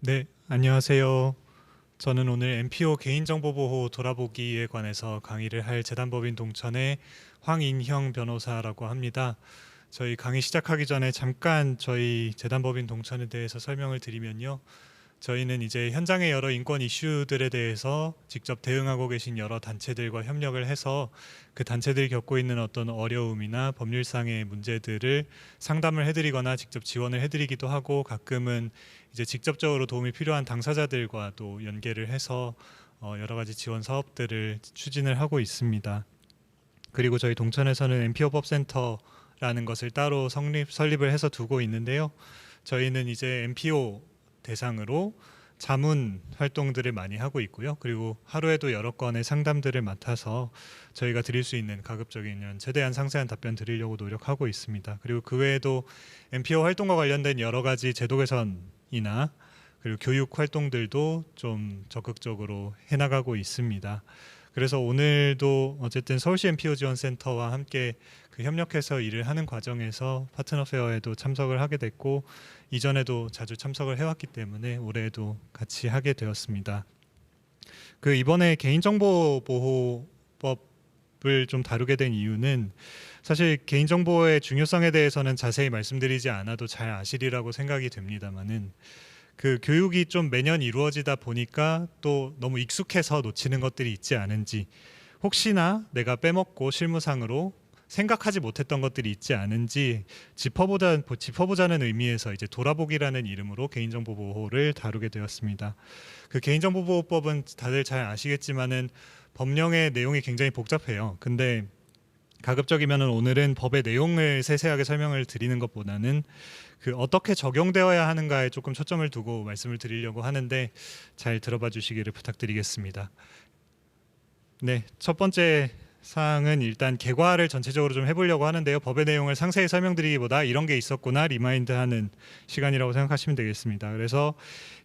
네, 안녕하세요. 저는 오늘 MPO 개인정보보호 돌아보기에 관해서 강의를 할 재단법인 동천의 황인형 변호사라고 합니다. 저희 강의 시작하기 전에 잠깐 저희 재단법인 동천에 대해서 설명을 드리면요. 저희는 이제 현장의 여러 인권 이슈들에 대해서 직접 대응하고 계신 여러 단체들과 협력을 해서 그 단체들이 겪고 있는 어떤 어려움이나 법률상의 문제들을 상담을 해드리거나 직접 지원을 해드리기도 하고, 가끔은 이제 직접적으로 도움이 필요한 당사자들과 또 연계를 해서 여러 가지 지원 사업들을 추진을 하고 있습니다. 그리고 저희 동천에서는 MPO 법센터라는 것을 따로 설립을 해서 두고 있는데요. 저희는 이제 MPO 대상으로 자문 활동들을 많이 하고 있고요. 그리고 하루에도 여러 건의 상담들을 맡아서 저희가 드릴 수 있는 가급적이면 최대한 상세한 답변 드리려고 노력하고 있습니다. 그리고 그 외에도 MPO 활동과 관련된 여러 가지 제도 개선이나 그리고 교육 활동들도 좀 적극적으로 해나가고 있습니다. 그래서 오늘도 어쨌든 서울시 MPO 지원센터와 함께 그 협력해서 일을 하는 과정에서 파트너 페어에도 참석을 하게 됐고, 이전에도 자주 참석을 해왔기 때문에 올해에도 같이 하게 되었습니다. 그 이번에 개인정보보호법을 좀 다루게 된 이유는, 사실 개인정보의 중요성에 대해서는 자세히 말씀드리지 않아도 잘 아시리라고 생각이 됩니다만은, 그 교육이 좀 매년 이루어지다 보니까 또 너무 익숙해서 놓치는 것들이 있지 않은지, 혹시나 내가 빼먹고 실무상으로 생각하지 못했던 것들이 있지 않은지 짚어보자는 의미에서 이제 돌아보기라는 이름으로 개인정보 보호를 다루게 되었습니다. 그 개인정보보호법은 다들 잘 아시겠지만은 법령의 내용이 굉장히 복잡해요. 근데 가급적이면은 오늘은 법의 내용을 세세하게 설명을 드리는 것보다는 그 어떻게 적용되어야 하는가에 조금 초점을 두고 말씀을 드리려고 하는데, 잘 들어봐 주시기를 부탁드리겠습니다. 네, 첫 번째 사항은 일단 개괄을 전체적으로 좀 해보려고 하는데요. 법의 내용을 상세히 설명드리기보다 이런 게 있었구나 리마인드하는 시간이라고 생각하시면 되겠습니다. 그래서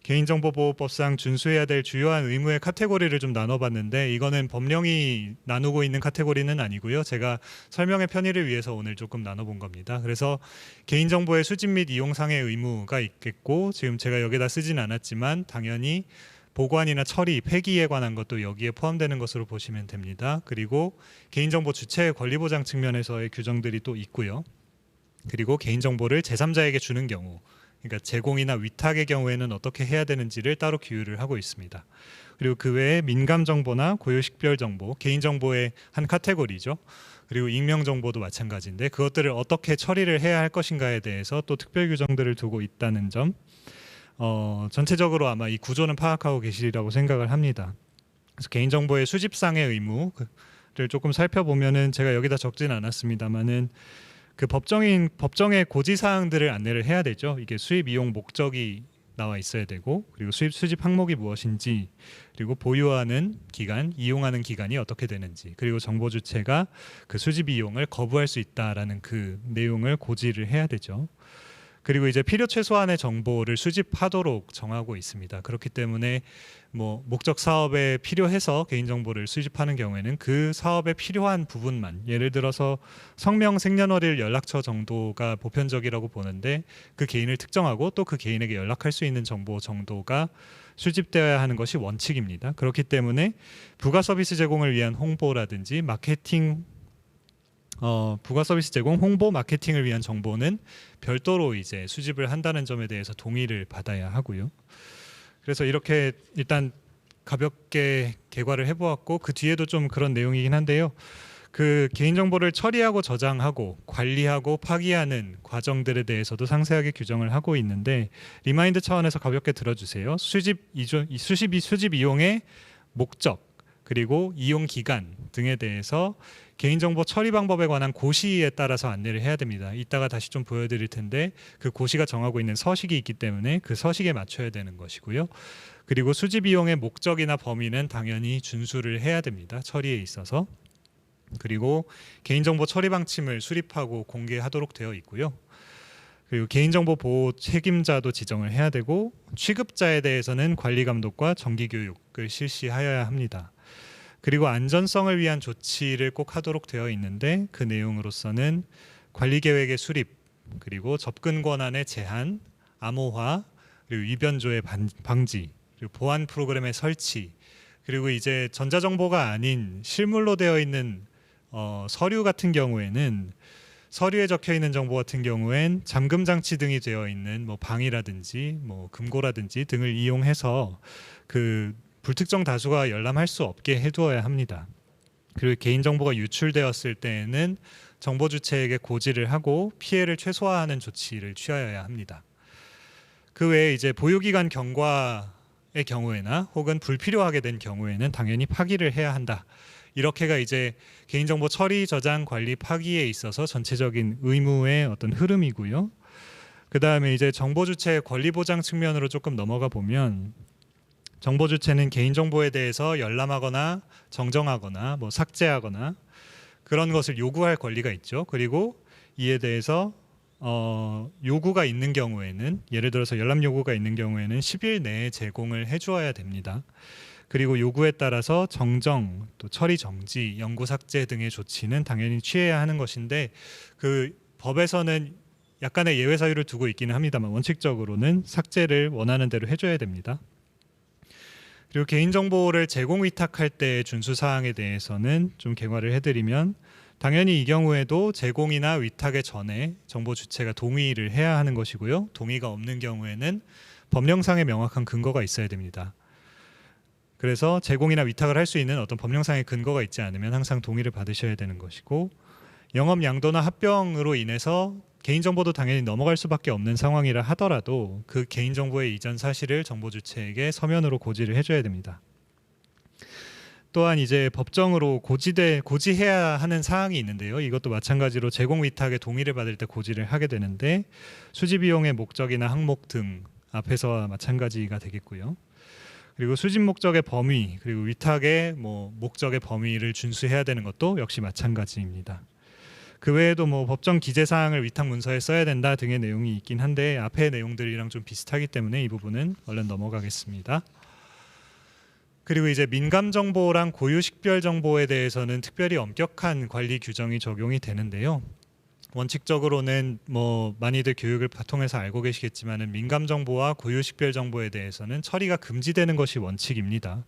개인정보보호법상 준수해야 될 주요한 의무의 카테고리를 좀 나눠봤는데, 이거는 법령이 나누고 있는 카테고리는 아니고요. 제가 설명의 편의를 위해서 오늘 조금 나눠본 겁니다. 그래서 개인정보의 수집 및 이용상의 의무가 있겠고, 지금 제가 여기다 쓰진 않았지만 당연히 보관이나 처리, 폐기에 관한 것도 여기에 포함되는 것으로 보시면 됩니다. 그리고 개인정보 주체의 권리보장 측면에서의 규정들이 또 있고요. 그리고 개인정보를 제3자에게 주는 경우, 그러니까 제공이나 위탁의 경우에는 어떻게 해야 되는지를 따로 규율을 하고 있습니다. 그리고 그 외에 민감정보나 고유식별정보, 개인정보의 한 카테고리죠. 그리고 익명정보도 마찬가지인데, 그것들을 어떻게 처리를 해야 할 것인가에 대해서 또 특별 규정들을 두고 있다는 점, 전체적으로 아마 이 구조는 파악하고 계시리라고 생각을 합니다. 그래서 개인정보의 수집상의 의무를 조금 살펴보면은, 제가 여기다 적진 않았습니다만은 그 법정의 고지사항들을 안내를 해야 되죠. 이게 수입 이용 목적이 나와 있어야 되고, 그리고 수집 항목이 무엇인지, 그리고 보유하는 기간, 이용하는 기간이 어떻게 되는지, 그리고 정보 주체가 그 수집 이용을 거부할 수 있다라는 그 내용을 고지를 해야 되죠. 그리고 이제 필요 최소한의 정보를 수집하도록 정하고 있습니다. 그렇기 때문에 뭐 목적 사업에 필요해서 개인정보를 수집하는 경우에는 그 사업에 필요한 부분만, 예를 들어서 성명, 생년월일, 연락처 정도가 보편적이라고 보는데, 그 개인을 특정하고 또 그 개인에게 연락할 수 있는 정보 정도가 수집되어야 하는 것이 원칙입니다. 그렇기 때문에 부가 서비스 제공을 위한 홍보라든지 마케팅, 부가 서비스 제공, 홍보, 마케팅을 위한 정보는 별도로 이제 수집을 한다는 점에 대해서 동의를 받아야 하고요. 그래서 이렇게 일단 가볍게 개괄을 해보았고, 그 뒤에도 좀 그런 내용이긴 한데요. 그 개인정보를 처리하고 저장하고 관리하고 파기하는 과정들에 대해서도 상세하게 규정을 하고 있는데, 리마인드 차원에서 가볍게 들어주세요. 수집 이용의 목적, 그리고 이용 기간 등에 대해서 개인정보 처리 방법에 관한 고시에 따라서 안내를 해야 됩니다. 이따가 다시 좀 보여드릴 텐데, 그 고시가 정하고 있는 서식이 있기 때문에 그 서식에 맞춰야 되는 것이고요. 그리고 수집 이용의 목적이나 범위는 당연히 준수를 해야 됩니다. 처리에 있어서. 그리고 개인정보 처리 방침을 수립하고 공개하도록 되어 있고요. 그리고 개인정보 보호 책임자도 지정을 해야 되고, 취급자에 대해서는 관리 감독과 정기 교육을 실시하여야 합니다. 그리고 안전성을 위한 조치를 꼭 하도록 되어 있는데, 그 내용으로서는 관리 계획의 수립, 그리고 접근 권한의 제한, 암호화, 그리고 위변조의 방지, 그리고 보안 프로그램의 설치, 그리고 이제 전자정보가 아닌 실물로 되어 있는 서류 같은 경우에는 서류에 적혀 있는 정보 같은 경우엔 잠금 장치 등이 되어 있는 뭐 방이라든지 뭐 금고라든지 등을 이용해서 그 불특정 다수가 열람할 수 없게 해두어야 합니다. 그리고 개인 정보가 유출되었을 때에는 정보 주체에게 고지를 하고 피해를 최소화하는 조치를 취하여야 합니다. 그 외에 이제 보유기간 경과의 경우에나 혹은 불필요하게 된 경우에는 당연히 파기를 해야 한다. 이렇게가 이제 개인정보 처리, 저장, 관리, 파기에 있어서 전체적인 의무의 어떤 흐름이고요. 그 다음에 이제 정보 주체의 권리 보장 측면으로 조금 넘어가 보면 정보 주체는 개인정보에 대해서 열람하거나 정정하거나 뭐 삭제하거나 그런 것을 요구할 권리가 있죠. 그리고 이에 대해서 요구가 있는 경우에는 예를 들어서 열람 요구가 있는 경우에는 10일 내에 제공을 해주어야 됩니다. 그리고 요구에 따라서 정정, 또 처리 정지, 영구 삭제 등의 조치는 당연히 취해야 하는 것인데 그 법에서는 약간의 예외 사유를 두고 있기는 합니다만 원칙적으로는 삭제를 원하는 대로 해줘야 됩니다. 그리고 개인정보를 제공 위탁할 때의 준수 사항에 대해서는 좀 개괄을 해드리면 당연히 이 경우에도 제공이나 위탁의 전에 정보 주체가 동의를 해야 하는 것이고요. 동의가 없는 경우에는 법령상의 명확한 근거가 있어야 됩니다. 그래서 제공이나 위탁을 할 수 있는 어떤 법령상의 근거가 있지 않으면 항상 동의를 받으셔야 되는 것이고 영업 양도나 합병으로 인해서 개인정보도 당연히 넘어갈 수밖에 없는 상황이라 하더라도 그 개인정보의 이전 사실을 정보 주체에게 서면으로 고지를 해줘야 됩니다. 또한 이제 법정으로 고지해야 하는 사항이 있는데요. 이것도 마찬가지로 제공 위탁의 동의를 받을 때 고지를 하게 되는데 수집 비용의 목적이나 항목 등 앞에서와 마찬가지가 되겠고요. 그리고 수집 목적의 범위 그리고 위탁의 목적의 범위를 준수해야 되는 것도 역시 마찬가지입니다. 그 외에도 법정 기재 사항을 위탁 문서에 써야 된다 등의 내용이 있긴 한데 앞의 내용들이랑 좀 비슷하기 때문에 이 부분은 얼른 넘어가겠습니다. 그리고 이제 민감 정보랑 고유 식별 정보에 대해서는 특별히 엄격한 관리 규정이 적용이 되는데요. 원칙적으로는 많이들 교육을 통해서 알고 계시겠지만은 민감 정보와 고유 식별 정보에 대해서는 처리가 금지되는 것이 원칙입니다.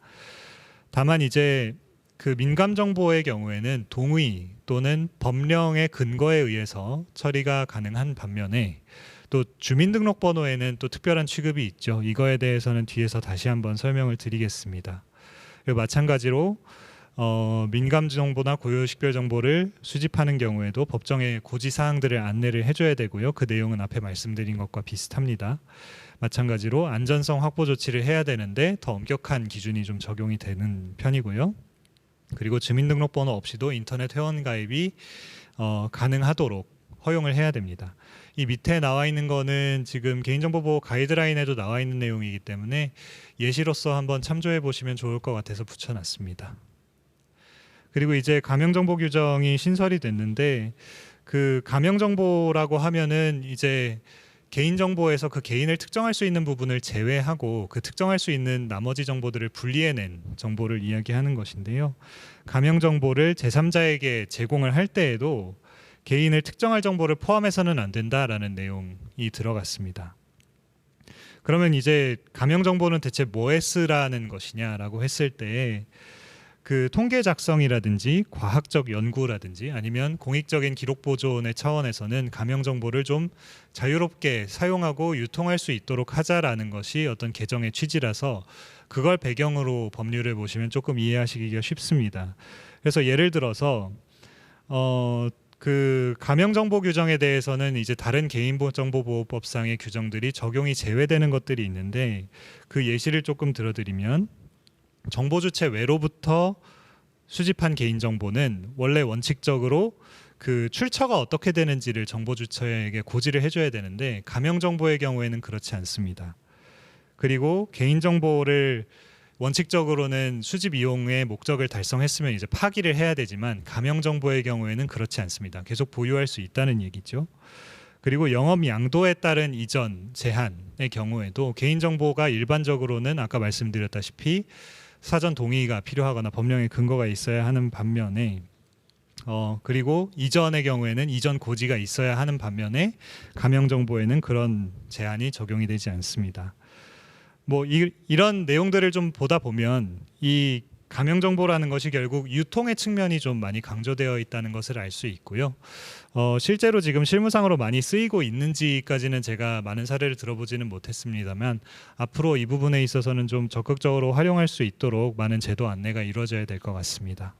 다만 이제 그 민감 정보의 경우에는 동의 또는 법령의 근거에 의해서 처리가 가능한 반면에 또 주민등록번호에는 또 특별한 취급이 있죠. 이거에 대해서는 뒤에서 다시 한번 설명을 드리겠습니다. 그리고 마찬가지로 민감 정보나 고유 식별 정보를 수집하는 경우에도 법정에 고지 사항들을 안내를 해줘야 되고요. 그 내용은 앞에 말씀드린 것과 비슷합니다. 마찬가지로 안전성 확보 조치를 해야 되는데 더 엄격한 기준이 좀 적용이 되는 편이고요. 그리고 주민등록번호 없이도 인터넷 회원 가입이 가능하도록 허용을 해야 됩니다. 이 밑에 나와 있는 거는 지금 개인정보보호 가이드라인에도 나와 있는 내용이기 때문에 예시로서 한번 참조해 보시면 좋을 것 같아서 붙여놨습니다. 그리고 이제 가명정보 규정이 신설이 됐는데 그 가명정보라고 하면은 이제 개인정보에서 그 개인을 특정할 수 있는 부분을 제외하고 그 특정할 수 있는 나머지 정보들을 분리해낸 정보를 이야기하는 것인데요. 가명정보를 제3자에게 제공을 할 때에도 개인을 특정할 정보를 포함해서는 안 된다라는 내용이 들어갔습니다. 그러면 이제 가명정보는 대체 뭐에 쓰라는 것이냐라고 했을 때 그 통계 작성이라든지 과학적 연구라든지 아니면 공익적인 기록 보존의 차원에서는 가명 정보를 좀 자유롭게 사용하고 유통할 수 있도록 하자라는 것이 어떤 개정의 취지라서 그걸 배경으로 법률을 보시면 조금 이해하시기가 쉽습니다. 그래서 예를 들어서 그 가명 정보 규정에 대해서는 이제 다른 개인정보보호법상의 규정들이 적용이 제외되는 것들이 있는데 그 예시를 조금 들어드리면 정보 주체 외로부터 수집한 개인정보는 원래 원칙적으로 그 출처가 어떻게 되는지를 정보 주체에게 고지를 해줘야 되는데 가명 정보의 경우에는 그렇지 않습니다. 그리고 개인정보를 원칙적으로는 수집 이용의 목적을 달성했으면 이제 파기를 해야 되지만 가명 정보의 경우에는 그렇지 않습니다. 계속 보유할 수 있다는 얘기죠. 그리고 영업 양도에 따른 이전 제한의 경우에도 개인정보가 일반적으로는 아까 말씀드렸다시피 사전 동의가 필요하거나 법령의 근거가 있어야 하는 반면에 그리고 이전의 경우에는 이전 고지가 있어야 하는 반면에 가명 정보에는 그런 제한이 적용이 되지 않습니다. 이런 내용들을 좀 보다 보면 이 가명 정보라는 것이 결국 유통의 측면이 좀 많이 강조되어 있다는 것을 알 수 있고요. 실제로 지금 실무상으로 많이 쓰이고 있는지까지는 제가 많은 사례를 들어보지는 못했습니다만 앞으로 이 부분에 있어서는 좀 적극적으로 활용할 수 있도록 많은 제도 안내가 이루어져야 될 것 같습니다.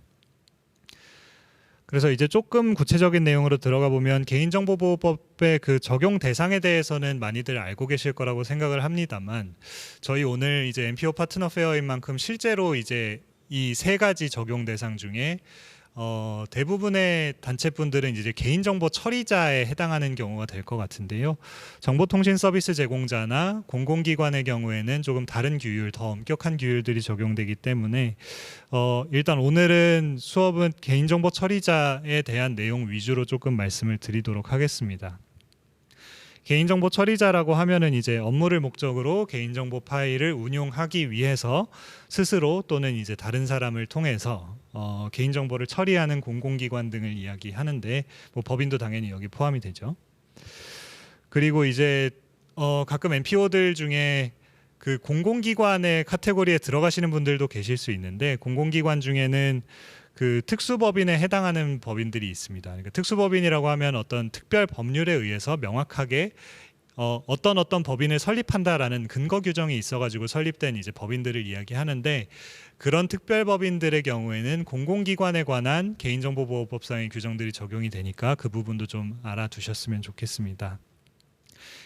그래서 이제 조금 구체적인 내용으로 들어가 보면 개인정보보호법의 그 적용 대상에 대해서는 많이들 알고 계실 거라고 생각을 합니다만 저희 오늘 이제 NPO 파트너 페어인 만큼 실제로 이제 이 세 가지 적용 대상 중에 대부분의 단체분들은 이제 개인정보 처리자에 해당하는 경우가 될 것 같은데요. 정보통신 서비스 제공자나 공공기관의 경우에는 조금 다른 규율, 더 엄격한 규율들이 적용되기 때문에 일단 오늘은 수업은 개인정보 처리자에 대한 내용 위주로 조금 말씀을 드리도록 하겠습니다. 개인정보 처리자라고 하면은 이제 업무를 목적으로 개인정보 파일을 운용하기 위해서 스스로 또는 이제 다른 사람을 통해서 개인정보를 처리하는 공공기관 등을 이야기하는데 법인도 당연히 여기 포함이 되죠. 그리고 이제 가끔 NPO들 중에 그 공공기관의 카테고리에 들어가시는 분들도 계실 수 있는데 공공기관 중에는 그 특수법인에 해당하는 법인들이 있습니다. 그러니까 특수법인이라고 하면 어떤 특별 법률에 의해서 명확하게 어떤 법인을 설립한다라는 근거 규정이 있어가지고 설립된 이제 법인들을 이야기하는데 그런 특별 법인들의 경우에는 공공기관에 관한 개인정보보호법상의 규정들이 적용이 되니까 그 부분도 좀 알아두셨으면 좋겠습니다.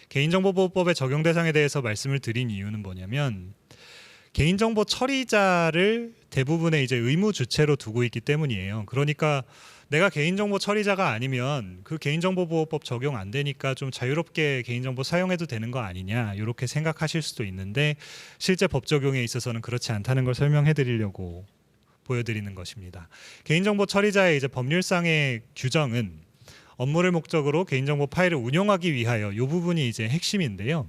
개인정보보호법의 적용 대상에 대해서 말씀을 드린 이유는 뭐냐면 개인정보 처리자를 대부분의 이제 의무 주체로 두고 있기 때문이에요. 그러니까 내가 개인정보 처리자가 아니면 그 개인정보보호법 적용 안 되니까 좀 자유롭게 개인정보 사용해도 되는 거 아니냐 이렇게 생각하실 수도 있는데 실제 법 적용에 있어서는 그렇지 않다는 걸 설명해 드리려고 보여드리는 것입니다. 개인정보 처리자의 이제 법률상의 규정은 업무를 목적으로 개인정보 파일을 운용하기 위하여 이 부분이 이제 핵심인데요.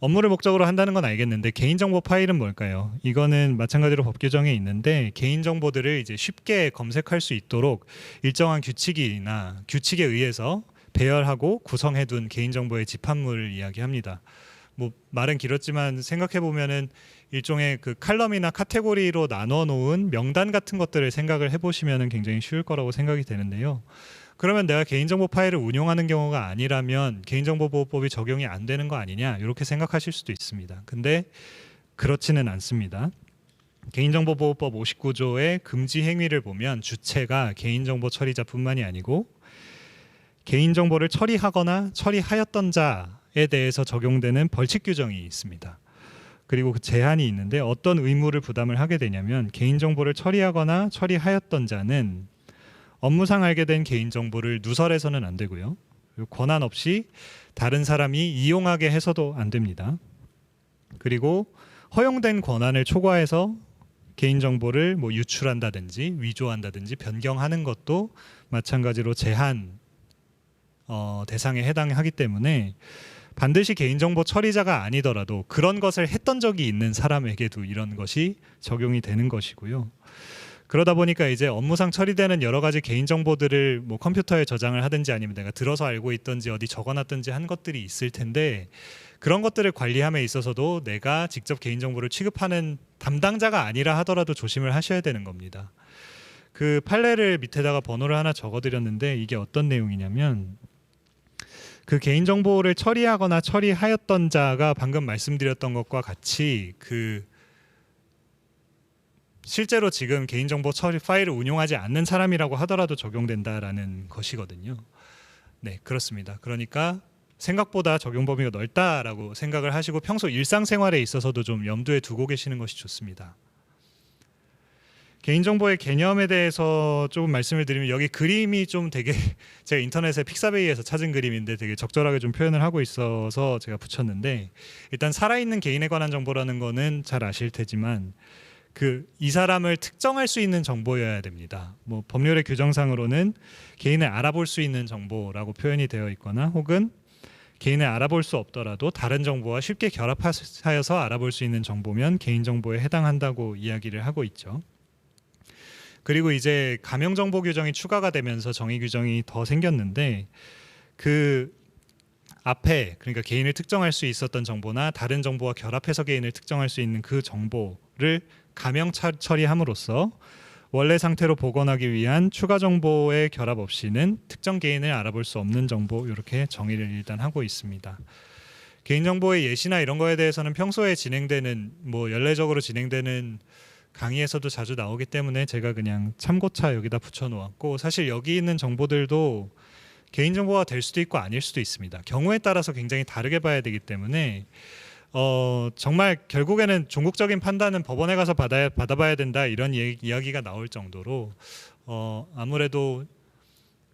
업무를 목적으로 한다는 건 알겠는데 개인정보 파일은 뭘까요? 이거는 마찬가지로 법 규정에 있는데 개인정보들을 이제 쉽게 검색할 수 있도록 일정한 규칙에 의해서 배열하고 구성해둔 개인정보의 집합물을 이야기합니다. 말은 길었지만 생각해 보면은 일종의 그 칼럼이나 카테고리로 나눠 놓은 명단 같은 것들을 생각을 해보시면은 굉장히 쉬울 거라고 생각이 되는데요. 그러면 내가 개인정보 파일을 운용하는 경우가 아니라면 개인정보보호법이 적용이 안 되는 거 아니냐 이렇게 생각하실 수도 있습니다. 근데 그렇지는 않습니다. 개인정보보호법 59조의 금지 행위를 보면 주체가 개인정보 처리자뿐만이 아니고 개인정보를 처리하거나 처리하였던 자에 대해서 적용되는 벌칙 규정이 있습니다. 그리고 그 제한이 있는데 어떤 의무를 부담을 하게 되냐면 개인정보를 처리하거나 처리하였던 자는 업무상 알게 된 개인정보를 누설해서는 안 되고요. 그리고 권한 없이 다른 사람이 이용하게 해서도 안 됩니다. 그리고 허용된 권한을 초과해서 개인정보를 유출한다든지 위조한다든지 변경하는 것도 마찬가지로 제한 대상에 해당하기 때문에 반드시 개인정보 처리자가 아니더라도 그런 것을 했던 적이 있는 사람에게도 이런 것이 적용이 되는 것이고요. 그러다 보니까 이제 업무상 처리되는 여러 가지 개인정보들을 컴퓨터에 저장을 하든지 아니면 내가 들어서 알고 있든지 어디 적어놨든지 한 것들이 있을 텐데 그런 것들을 관리함에 있어서도 내가 직접 개인정보를 취급하는 담당자가 아니라 하더라도 조심을 하셔야 되는 겁니다. 그 판례를 밑에다가 번호를 하나 적어드렸는데 이게 어떤 내용이냐면 그 개인정보를 처리하거나 처리하였던 자가 방금 말씀드렸던 것과 같이 실제로 지금 개인정보 처리 파일을 운용하지 않는 사람이라고 하더라도 적용된다라는 것이거든요. 네, 그렇습니다. 그러니까 생각보다 적용 범위가 넓다라고 생각을 하시고 평소 일상생활에 있어서도 좀 염두에 두고 계시는 것이 좋습니다. 개인정보의 개념에 대해서 조금 말씀을 드리면 여기 그림이 좀 되게 제가 인터넷에 픽사베이에서 찾은 그림인데 되게 적절하게 좀 표현을 하고 있어서 제가 붙였는데 일단 살아있는 개인에 관한 정보라는 거는 잘 아실 테지만 이 사람을 특정할 수 있는 정보여야 됩니다. 법률의 규정상으로는 개인을 알아볼 수 있는 정보라고 표현이 되어 있거나 혹은 개인을 알아볼 수 없더라도 다른 정보와 쉽게 결합하여서 알아볼 수 있는 정보면 개인정보에 해당한다고 이야기를 하고 있죠. 그리고 이제 가명 정보 규정이 추가가 되면서 정의 규정이 더 생겼는데 그 앞에 그러니까 개인을 특정할 수 있었던 정보나 다른 정보와 결합해서 개인을 특정할 수 있는 그 정보를 가명 처리함으로써 원래 상태로 복원하기 위한 추가 정보의 결합 없이는 특정 개인을 알아볼 수 없는 정보 이렇게 정의를 일단 하고 있습니다. 개인정보의 예시나 이런 거에 대해서는 평소에 진행되는 뭐 연례적으로 진행되는 강의에서도 자주 나오기 때문에 제가 그냥 참고차 여기다 붙여놓았고 사실 여기 있는 정보들도 개인정보가 될 수도 있고 아닐 수도 있습니다. 경우에 따라서 굉장히 다르게 봐야 되기 때문에 정말 결국에는 종국적인 판단은 법원에 가서 받아봐야 된다 이런 이야기가 나올 정도로 아무래도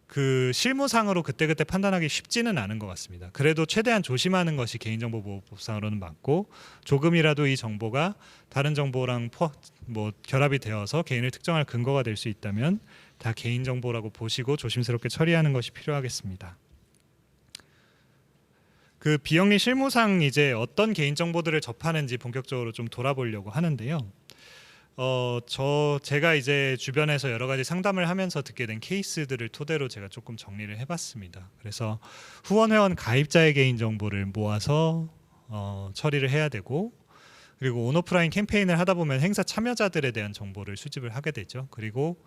그 실무상으로 그때그때 판단하기 쉽지는 않은 것 같습니다. 그래도 최대한 조심하는 것이 개인정보보호법상으로는 맞고 조금이라도 이 정보가 다른 정보랑 결합이 되어서 개인을 특정할 근거가 될 수 있다면 다 개인정보라고 보시고 조심스럽게 처리하는 것이 필요하겠습니다. 그 비영리 실무상 이제 어떤 개인정보들을 접하는지 본격적으로 좀 돌아보려고 하는데요. 제가 이제 주변에서 여러 가지 상담을 하면서 듣게 된 케이스들을 토대로 제가 조금 정리를 해봤습니다. 그래서 후원회원 가입자의 개인정보를 모아서 처리를 해야 되고 그리고 온오프라인 캠페인을 하다 보면 행사 참여자들에 대한 정보를 수집을 하게 되죠. 그리고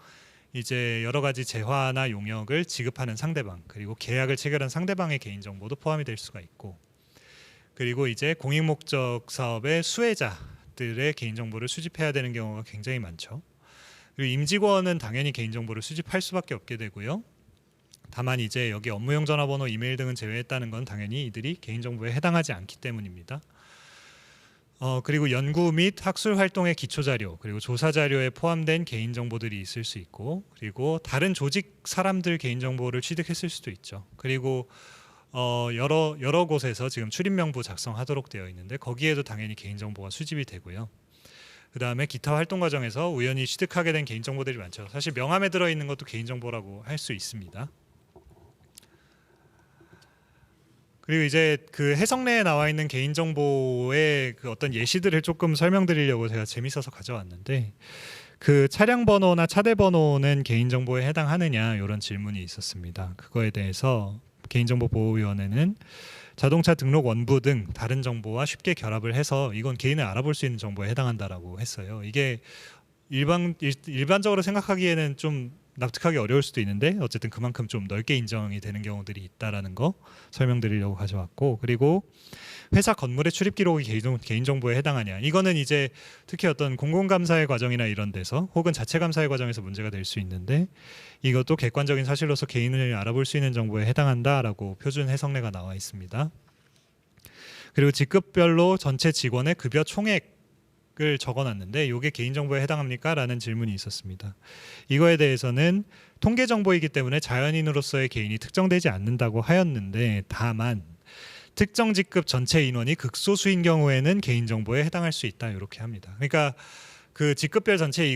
이제 여러 가지 재화나 용역을 지급하는 상대방 그리고 계약을 체결한 상대방의 개인정보도 포함이 될 수가 있고 그리고 이제 공익목적 사업의 수혜자들의 개인정보를 수집해야 되는 경우가 굉장히 많죠. 그리고 임직원은 당연히 개인정보를 수집할 수밖에 없게 되고요. 다만 이제 여기 업무용 전화번호, 이메일 등은 제외했다는 건 당연히 이들이 개인정보에 해당하지 않기 때문입니다. 그리고 연구 및 학술 활동의 기초 자료 그리고 조사 자료에 포함된 개인 정보들이 있을 수 있고 그리고 다른 조직 사람들 개인 정보를 취득했을 수도 있죠. 그리고 여러 곳에서 지금 출입명부 작성하도록 되어 있는데 거기에도 당연히 개인 정보가 수집이 되고요. 그 다음에 기타 활동 과정에서 우연히 취득하게 된 개인 정보들이 많죠. 사실 명함에 들어 있는 것도 개인 정보라고 할 수 있습니다. 그리고 이제 그 해석례에 나와 있는 개인정보의 그 어떤 예시들을 조금 설명드리려고 제가 재밌어서 가져왔는데 그 차량 번호나 차대 번호는 개인정보에 해당하느냐 이런 질문이 있었습니다. 그거에 대해서 개인정보보호위원회는 자동차 등록 원부 등 다른 정보와 쉽게 결합을 해서 이건 개인을 알아볼 수 있는 정보에 해당한다라고 했어요. 이게 일반적으로 생각하기에는 좀 납득하기 어려울 수도 있는데 어쨌든 그만큼 좀 넓게 인정이 되는 경우들이 있다라는 거 설명드리려고 가져왔고 그리고 회사 건물의 출입 기록이 개인정보에 해당하냐 이거는 이제 특히 어떤 공공감사의 과정이나 이런 데서 혹은 자체 감사의 과정에서 문제가 될 수 있는데 이것도 객관적인 사실로서 개인을 알아볼 수 있는 정보에 해당한다라고 표준 해석례가 나와 있습니다. 그리고 직급별로 전체 직원의 급여 총액 을 적어놨는데 이게 개인정보에 해당합니까? 라는 질문이 있었습니다. 이거에 대해서는 통계정보이기 때문에 자연인으로서의 개인이 특정되지 않는다고 하였는데 다만 특정 직급 전체 인원이 극소수인 경우에는 개인정보에 해당할 수 있다 이렇게 합니다. 그러니까 그 직급별 전체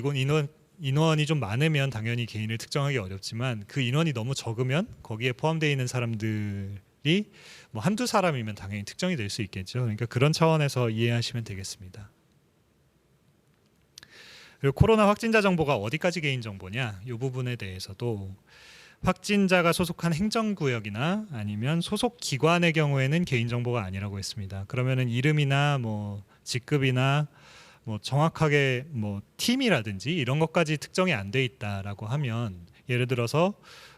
인원이 좀 많으면 당연히 개인을 특정하기 어렵지만 그 인원이 너무 적으면 거기에 포함되어 있는 사람들이 뭐 한두 사람이면 당연히 특정이 될 수 있겠죠. 그러니까 그런 차원에서 이해하시면 되겠습니다. 그리고 코로나 확진자 정보가 어디까지 개인정보냐 이 부분에 대해서도 확진자가 소속한 행정구역이나 아니면 소속 기관의 경우에는 개인정보가 아니라고 했습니다. 그러면은 이름이나 뭐 직급이나 뭐 정확하게 뭐 팀이라든지 이런 것까지 특정이 안 돼 있다라고 하면 예를 들어서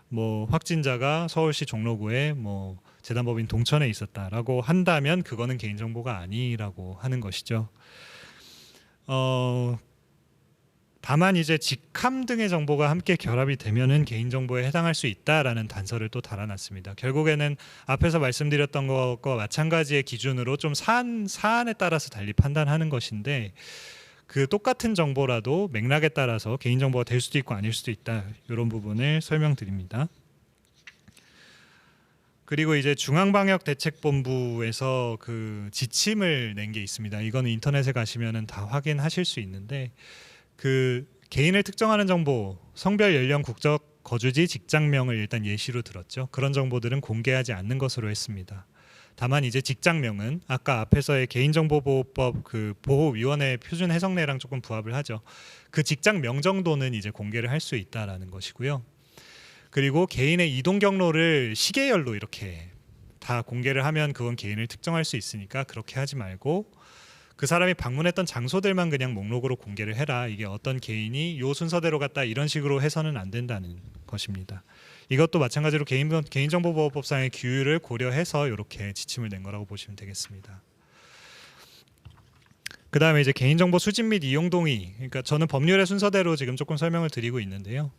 뭐 확진자가 서울시 종로구에 뭐 재단법인 동천에 있었다라고 한다면 그거는 개인정보가 아니라고 하는 것이죠. 다만 이제 직함 등의 정보가 함께 결합이 되면은 개인정보에 해당할 수 있다라는 단서를 또 달아놨습니다. 결국에는 앞에서 말씀드렸던 것과 마찬가지의 기준으로 좀 사안에 따라서 달리 판단하는 것인데 그 똑같은 정보라도 맥락에 따라서 개인정보가 될 수도 있고 아닐 수도 있다 이런 부분을 설명드립니다. 그리고 이제 중앙방역대책본부에서 그 지침을 낸 게 있습니다. 이거는 인터넷에 가시면은 다 확인하실 수 있는데 그 개인을 특정하는 정보, 성별, 연령, 국적, 거주지, 직장명을 일단 예시로 들었죠. 그런 정보들은 공개하지 않는 것으로 했습니다. 다만 이제 직장명은 아까 앞에서의 개인정보보호법 그 보호위원회 표준 해석례랑 조금 부합을 하죠. 그 직장명 정도는 이제 공개를 할 수 있다라는 것이고요. 그리고 개인의 이동 경로를 시계열로 이렇게 다 공개를 하면 그건 개인을 특정할 수 있으니까 그렇게 하지 말고 그 사람이 방문했던 장소들만 그냥 목록으로 공개를 해라. 이게 어떤 개인이 요 순서대로 갔다 이런 식으로 해서는 안 된다는 것입니다. 이것도 마찬가지로 개인정보보호법상의 규율을 고려해서 이렇게 지침을 낸 거라고 보시면 되겠습니다. 그 다음에 이제 개인정보 수집 및 이용 동의. 그러니까 저는 법률의 순서대로 지금 조금 설명을 드리고 있는데요.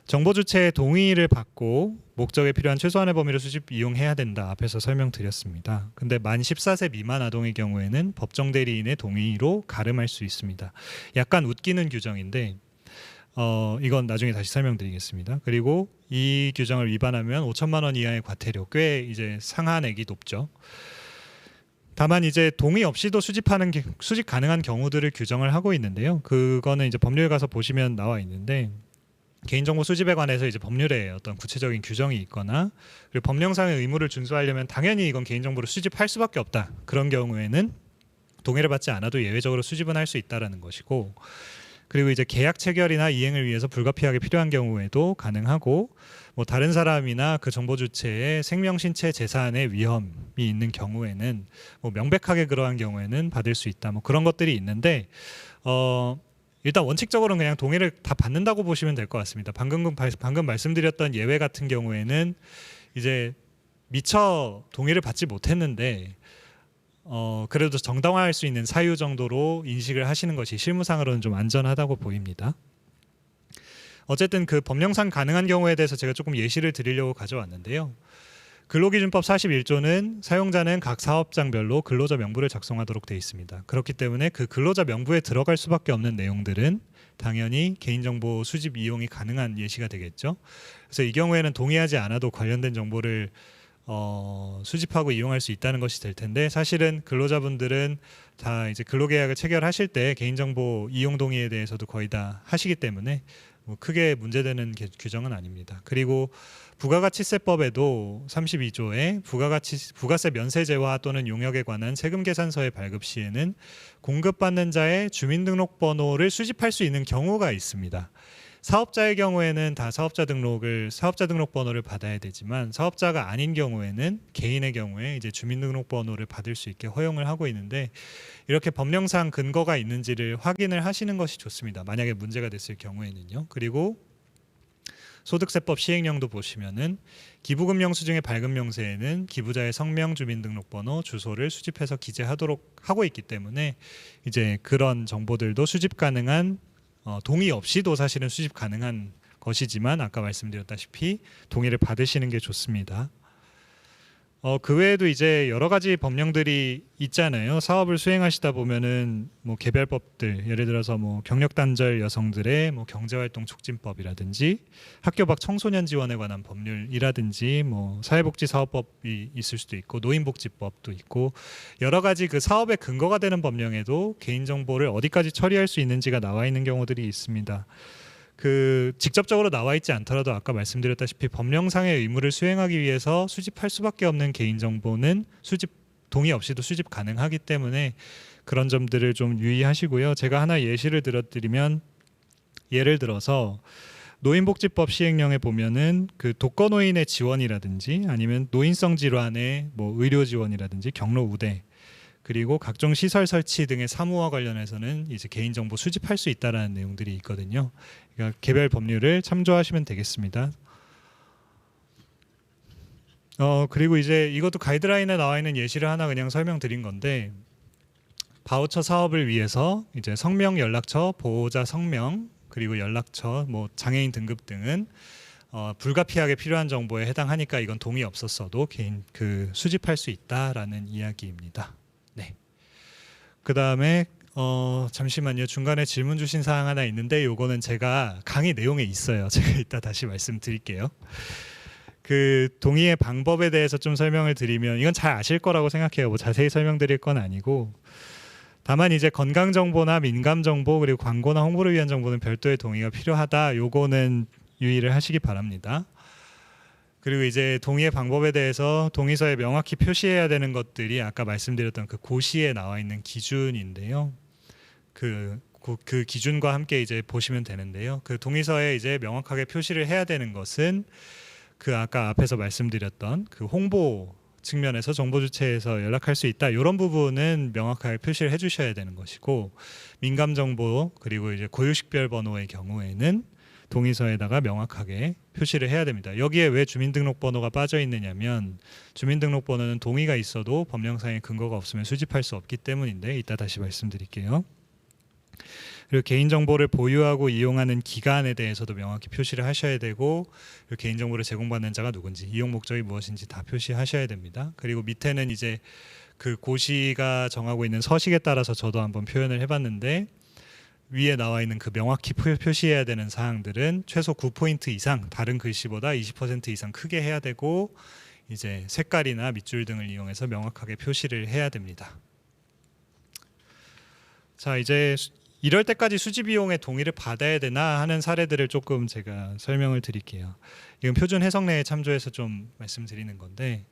정보 주체의 동의를 받고 목적에 필요한 최소한의 범위를 수집 이용해야 된다. 앞에서 설명드렸습니다. 근데 만 14세 미만 아동의 경우에는 법정 대리인의 동의로 가름할 수 있습니다. 약간 웃기는 규정인데 이건 나중에 다시 설명드리겠습니다. 그리고 이 규정을 위반하면 5천만 원 이하의 과태료, 꽤 이제 상한액이 높죠. 다만 이제 동의 없이도 수집 가능한 경우들을 규정을 하고 있는데요. 그거는 이제 법률 가서 보시면 나와 있는데 개인정보 수집에 관해서 이제 법률에 어떤 구체적인 규정이 있거나 그리고 법령상의 의무를 준수하려면 당연히 이건 개인정보를 수집할 수밖에 없다. 그런 경우에는 동의를 받지 않아도 예외적으로 수집은 할 수 있다라는 것이고, 그리고 이제 계약 체결이나 이행을 위해서 불가피하게 필요한 경우에도 가능하고, 뭐 다른 사람이나 그 정보 주체의 생명, 신체, 재산의 위험이 있는 경우에는 뭐 명백하게 그러한 경우에는 받을 수 있다. 뭐 그런 것들이 있는데 일단 원칙적으로는 그냥 동의를 다 받는다고 보시면 될 것 같습니다. 방금 말씀드렸던 예외 같은 경우에는 이제 미처 동의를 받지 못했는데 그래도 정당화할 수 있는 사유 정도로 인식을 하시는 것이 실무상으로는 좀 안전하다고 보입니다. 어쨌든 그 법령상 가능한 경우에 대해서 제가 조금 예시를 드리려고 가져왔는데요. 근로기준법 41조는 사용자는 각 사업장별로 근로자 명부를 작성하도록 되어 있습니다. 그렇기 때문에 그 근로자 명부에 들어갈 수밖에 없는 내용들은 당연히 개인정보 수집 이용이 가능한 예시가 되겠죠. 그래서 이 경우에는 동의하지 않아도 관련된 정보를 수집하고 이용할 수 있다는 것이 될 텐데, 사실은 근로자분들은 다 이제 근로계약을 체결하실 때 개인정보 이용 동의에 대해서도 거의 다 하시기 때문에 뭐 크게 문제되는 규정은 아닙니다. 그리고 부가가치세법에도 32조에 부가세 면세제와 또는 용역에 관한 세금 계산서의 발급 시에는 공급받는 자의 주민등록번호를 수집할 수 있는 경우가 있습니다. 사업자의 경우에는 다 사업자 등록번호를 받아야 되지만 사업자가 아닌 경우에는 개인의 경우에 이제 주민등록번호를 받을 수 있게 허용을 하고 있는데, 이렇게 법령상 근거가 있는지를 확인을 하시는 것이 좋습니다. 만약에 문제가 됐을 경우에는요. 그리고 소득세법 시행령도 보시면은 기부금 영수증의 발급 명세에는 기부자의 성명, 주민등록번호, 주소를 수집해서 기재하도록 하고 있기 때문에 이제 그런 정보들도 수집 가능한 동의 없이도 사실은 수집 가능한 것이지만 아까 말씀드렸다시피 동의를 받으시는 게 좋습니다. 그 외에도 이제 여러 가지 법령들이 있잖아요. 사업을 수행하시다 보면은 뭐 개별법들, 예를 들어서 뭐 경력 단절 여성들의 뭐 경제활동 촉진법이라든지 학교 밖 청소년 지원에 관한 법률이라든지 뭐 사회복지사업법이 있을 수도 있고 노인복지법도 있고, 여러 가지 그 사업의 근거가 되는 법령에도 개인정보를 어디까지 처리할 수 있는지가 나와 있는 경우들이 있습니다. 그 직접적으로 나와 있지 않더라도 아까 말씀드렸다시피 법령상의 의무를 수행하기 위해서 수집할 수밖에 없는 개인정보는 동의 없이도 수집 가능하기 때문에 그런 점들을 좀 유의하시고요. 제가 하나 예시를 들어드리면, 예를 들어서 노인복지법 시행령에 보면은 그 독거노인의 지원이라든지 아니면 노인성 질환의 뭐 의료 지원이라든지 경로 우대, 그리고 각종 시설 설치 등의 사무와 관련해서는 이제 개인정보 수집할 수 있다라는 내용들이 있거든요. 그러니까 개별 법률을 참조하시면 되겠습니다. 그리고 이제 이것도 가이드라인에 나와 있는 예시를 하나 그냥 설명드린 건데, 바우처 사업을 위해서 이제 성명, 연락처, 보호자 성명, 그리고 연락처, 뭐 장애인 등급 등은 불가피하게 필요한 정보에 해당하니까 이건 동의 없었어도 개인 수집할 수 있다라는 이야기입니다. 네. 그 다음에 잠시만요. 중간에 질문 주신 사항 하나 있는데 요거는 제가 강의 내용에 있어요. 제가 이따 다시 말씀드릴게요. 그 동의의 방법에 대해서 좀 설명을 드리면, 이건 잘 아실 거라고 생각해요. 뭐 자세히 설명드릴 건 아니고, 다만 이제 건강 정보나 민감 정보 그리고 광고나 홍보를 위한 정보는 별도의 동의가 필요하다. 요거는 유의를 하시기 바랍니다. 그리고 이제 동의의 방법에 대해서 동의서에 명확히 표시해야 되는 것들이 아까 말씀드렸던 그 고시에 나와 있는 기준인데요. 그 기준과 함께 이제 보시면 되는데요. 그 동의서에 이제 명확하게 표시를 해야 되는 것은 그 아까 앞에서 말씀드렸던 그 홍보 측면에서 정보 주체에서 연락할 수 있다. 이런 부분은 명확하게 표시를 해주셔야 되는 것이고, 민감 정보 그리고 이제 고유식별 번호의 경우에는 동의서에다가 명확하게 표시를 해야 됩니다. 여기에 왜 주민등록번호가 빠져 있느냐면 주민등록번호는 동의가 있어도 법령상의 근거가 없으면 수집할 수 없기 때문인데 이따 다시 말씀드릴게요. 그리고 개인정보를 보유하고 이용하는 기간에 대해서도 명확히 표시를 하셔야 되고, 그리고 개인정보를 제공받는 자가 누군지, 이용 목적이 무엇인지 다 표시하셔야 됩니다. 그리고 밑에는 이제 그 고시가 정하고 있는 서식에 따라서 저도 한번 표현을 해봤는데, 위에 나와 있는 그 명확히 표시해야 되는 사항들은 최소 9포인트 이상, 다른 글씨보다 20% 이상 크게 해야 되고, 이제 색깔이나 밑줄 등을 이용해서 명확하게 표시를 해야 됩니다. 자, 이제 이럴 때까지 수집 비용의 동의를 받아야 되나 하는 사례들을 조금 제가 설명을 드릴게요. 이건 표준 해석례에 참조해서 좀 말씀드리는 건데,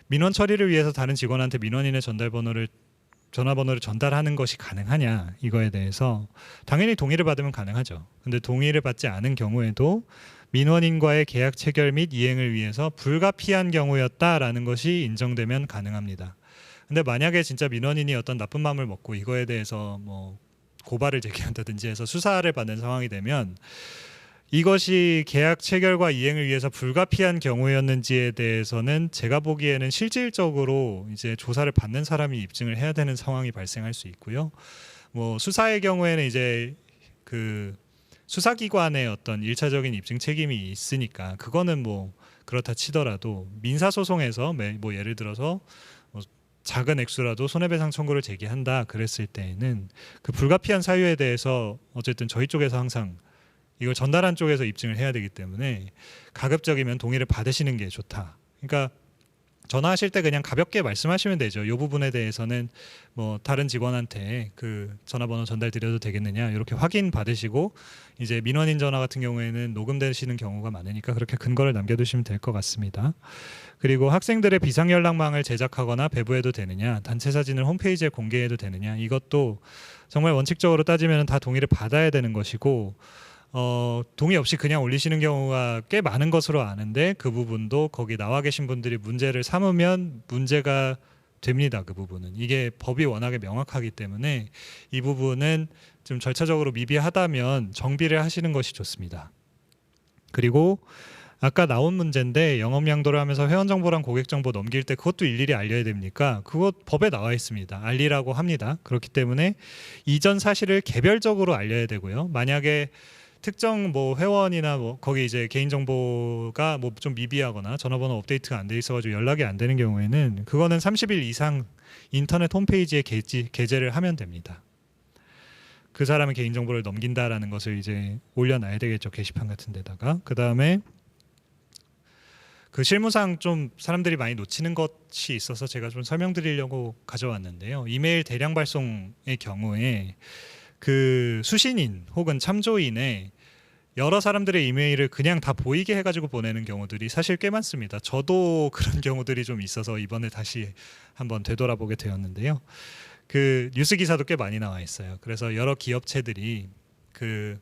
민원 처리를 위해서 다른 직원한테 민원인의 전화번호를 전달하는 것이 가능하냐, 이거에 대해서 당연히 동의를 받으면 가능하죠. 근데 동의를 받지 않은 경우에도 민원인과의 계약 체결 및 이행을 위해서 불가피한 경우였다라는 것이 인정되면 가능합니다. 근데 만약에 진짜 민원인이 어떤 나쁜 마음을 먹고 이거에 대해서 뭐 고발을 제기한다든지 해서 수사를 받는 상황이 되면 이것이 계약 체결과 이행을 위해서 불가피한 경우였는지에 대해서는 제가 보기에는 실질적으로 이제 조사를 받는 사람이 입증을 해야 되는 상황이 발생할 수 있고요. 뭐 수사의 경우에는 이제 그 수사기관의 어떤 일차적인 입증 책임이 있으니까 그거는 뭐 그렇다 치더라도 민사소송에서 뭐 예를 들어서 작은 액수라도 손해배상 청구를 제기한다 그랬을 때에는 그 불가피한 사유에 대해서 어쨌든 저희 쪽에서 항상 이걸 전달한 쪽에서 입증을 해야 되기 때문에 가급적이면 동의를 받으시는 게 좋다. 그러니까 전화하실 때 그냥 가볍게 말씀하시면 되죠. 이 부분에 대해서는 뭐 다른 직원한테 그 전화번호 전달드려도 되겠느냐 이렇게 확인 받으시고, 이제 민원인 전화 같은 경우에는 녹음되시는 경우가 많으니까 그렇게 근거를 남겨두시면 될 것 같습니다. 그리고 학생들의 비상연락망을 제작하거나 배부해도 되느냐, 단체 사진을 홈페이지에 공개해도 되느냐, 이것도 정말 원칙적으로 따지면 다 동의를 받아야 되는 것이고, 동의 없이 그냥 올리시는 경우가 꽤 많은 것으로 아는데 그 부분도 거기 나와 계신 분들이 문제를 삼으면 문제가 됩니다. 그 부분은 이게 법이 워낙에 명확하기 때문에 이 부분은 좀 절차적으로 미비하다면 정비를 하시는 것이 좋습니다. 그리고 아까 나온 문제인데 영업 양도를 하면서 회원 정보랑 고객 정보 넘길 때 그것도 일일이 알려야 됩니까? 그것 법에 나와 있습니다. 알리라고 합니다. 그렇기 때문에 이전 사실을 개별적으로 알려야 되고요. 만약에 특정 뭐 회원이나 뭐 거기 이제 개인 정보가 뭐 좀 미비하거나 전화번호 업데이트가 안 돼 있어가지고 연락이 안 되는 경우에는 그거는 30일 이상 인터넷 홈페이지에 게재를 하면 됩니다. 그 사람의 개인 정보를 넘긴다라는 것을 이제 올려놔야 되겠죠, 게시판 같은 데다가. 그 다음에 그 실무상 좀 사람들이 많이 놓치는 것이 있어서 제가 좀 설명드리려고 가져왔는데요. 이메일 대량 발송의 경우에 그 수신인 혹은 참조인의 여러 사람들의 이메일을 그냥 다 보이게 해가지고 보내는 경우들이 사실 꽤 많습니다. 저도 그런 경우들이 좀 있어서 이번에 다시 한번 되돌아보게 되었는데요. 그 뉴스 기사도 꽤 많이 나와 있어요. 그래서 여러 기업체들이 그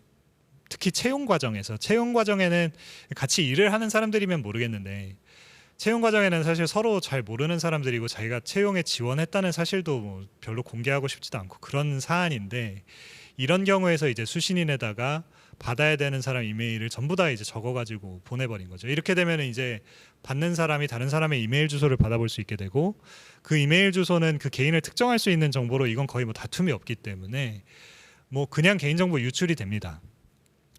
특히 채용 과정에는 같이 일을 하는 사람들이면 모르겠는데 채용 과정에는 사실 서로 잘 모르는 사람들이고 자기가 채용에 지원했다는 사실도 뭐 별로 공개하고 싶지도 않고 그런 사안인데, 이런 경우에서 이제 수신인에다가 받아야 되는 사람 이메일을 전부 다 이제 적어가지고 보내버린 거죠. 이렇게 되면 이제 받는 사람이 다른 사람의 이메일 주소를 받아볼 수 있게 되고, 그 이메일 주소는 그 개인을 특정할 수 있는 정보로 이건 거의 뭐 다툼이 없기 때문에 뭐 그냥 개인정보 유출이 됩니다.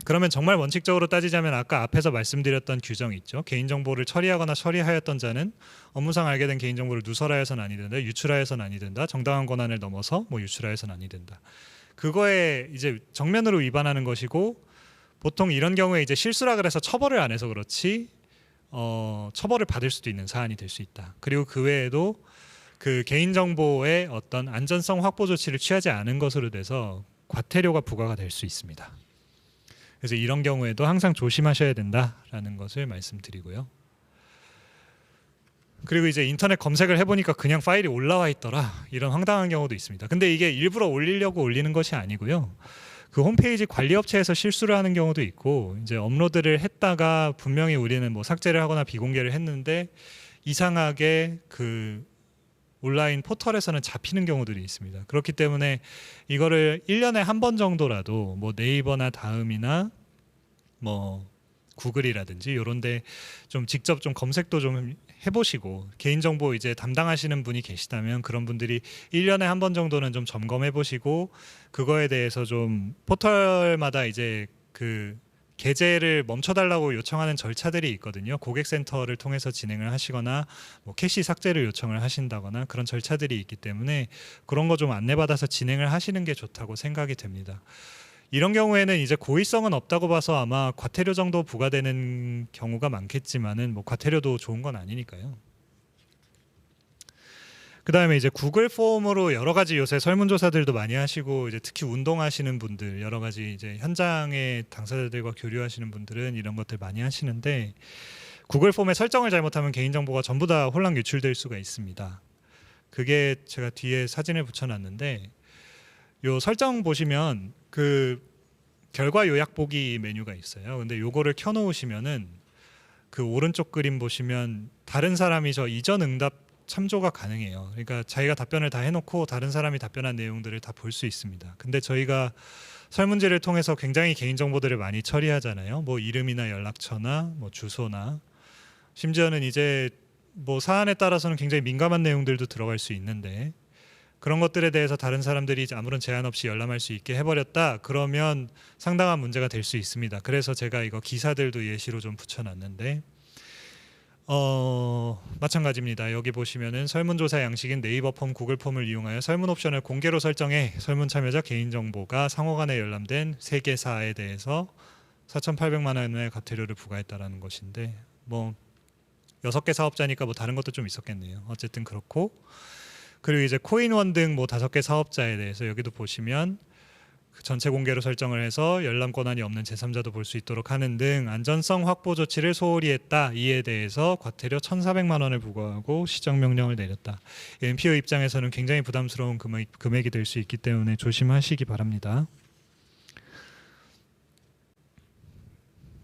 그러면 정말 원칙적으로 따지자면 아까 앞에서 말씀드렸던 규정이 있죠. 개인정보를 처리하거나 처리하였던 자는 업무상 알게 된 개인정보를 누설하여서는 아니 된다, 유출하여서는 아니 된다, 정당한 권한을 넘어서 뭐 유출하여서는 아니 된다. 그거에 이제 정면으로 위반하는 것이고, 보통 이런 경우에 이제 실수라 그래서 처벌을 안 해서 그렇지 처벌을 받을 수도 있는 사안이 될 수 있다. 그리고 그 외에도 그 개인정보의 어떤 안전성 확보 조치를 취하지 않은 것으로 돼서 과태료가 부과가 될 수 있습니다. 그래서 이런 경우에도 항상 조심하셔야 된다라는 것을 말씀드리고요. 그리고 이제 인터넷 검색을 해보니까 그냥 파일이 올라와 있더라, 이런 황당한 경우도 있습니다. 근데 이게 일부러 올리려고 올리는 것이 아니고요. 그 홈페이지 관리 업체에서 실수를 하는 경우도 있고, 이제 업로드를 했다가 분명히 우리는 뭐 삭제를 하거나 비공개를 했는데 이상하게 그 온라인 포털에서는 잡히는 경우들이 있습니다. 그렇기 때문에 이거를 1년에 한 번 정도라도 뭐 네이버나 다음이나 뭐 구글이라든지 이런데 좀 직접 좀 검색도 좀 해보시고, 개인정보 이제 담당하시는 분이 계시다면 그런 분들이 1년에 한 번 정도는 좀 점검해 보시고, 그거에 대해서 좀 포털마다 이제 그 게재를 멈춰달라고 요청하는 절차들이 있거든요. 고객센터를 통해서 진행을 하시거나 뭐 캐시 삭제를 요청을 하신다거나 그런 절차들이 있기 때문에 그런 거 좀 안내받아서 진행을 하시는 게 좋다고 생각이 됩니다. 이런 경우에는 이제 고의성은 없다고 봐서 아마 과태료 정도 부과되는 경우가 많겠지만은 뭐 과태료도 좋은 건 아니니까요. 그다음에 이제 구글 폼으로 여러 가지 요새 설문조사들도 많이 하시고, 이제 특히 운동하시는 분들, 여러 가지 이제 현장의 당사자들과 교류하시는 분들은 이런 것들 많이 하시는데, 구글 폼의 설정을 잘못하면 개인정보가 전부 다 혼란 유출될 수가 있습니다. 그게 제가 뒤에 사진을 붙여놨는데, 요 설정 보시면 그 결과 요약 보기 메뉴가 있어요. 근데 요거를 켜놓으시면은 그 오른쪽 그림 보시면 다른 사람이 저 이전 응답 참조가 가능해요. 그러니까 자기가 답변을 다 해놓고 다른 사람이 답변한 내용들을 다 볼 수 있습니다. 근데 저희가 설문지를 통해서 굉장히 개인정보들을 많이 처리하잖아요. 뭐 이름이나 연락처나 뭐 주소나, 심지어는 이제 뭐 사안에 따라서는 굉장히 민감한 내용들도 들어갈 수 있는데, 그런 것들에 대해서 다른 사람들이 아무런 제한 없이 열람할 수 있게 해버렸다 그러면 상당한 문제가 될 수 있습니다. 그래서 제가 이거 기사들도 예시로 좀 붙여놨는데, 마찬가지입니다. 여기 보시면은 설문조사 양식인 네이버 폼, 구글 폼을 이용하여 설문 옵션을 공개로 설정해 설문 참여자 개인정보가 상호간에 열람된 세 개사에 대해서 4,800만 원의 과태료를 부과했다라는 것인데, 뭐 6개 사업자니까 뭐 다른 것도 좀 있었겠네요. 어쨌든 그렇고, 그리고 이제 코인원 등 뭐 5개 사업자에 대해서 여기도 보시면 그 전체 공개로 설정을 해서 열람 권한이 없는 제3자도 볼 수 있도록 하는 등 안전성 확보 조치를 소홀히 했다. 이에 대해서 과태료 1,400만 원을 부과하고 시정명령을 내렸다. NPO 입장에서는 굉장히 부담스러운 금액이 될 수 있기 때문에 조심하시기 바랍니다.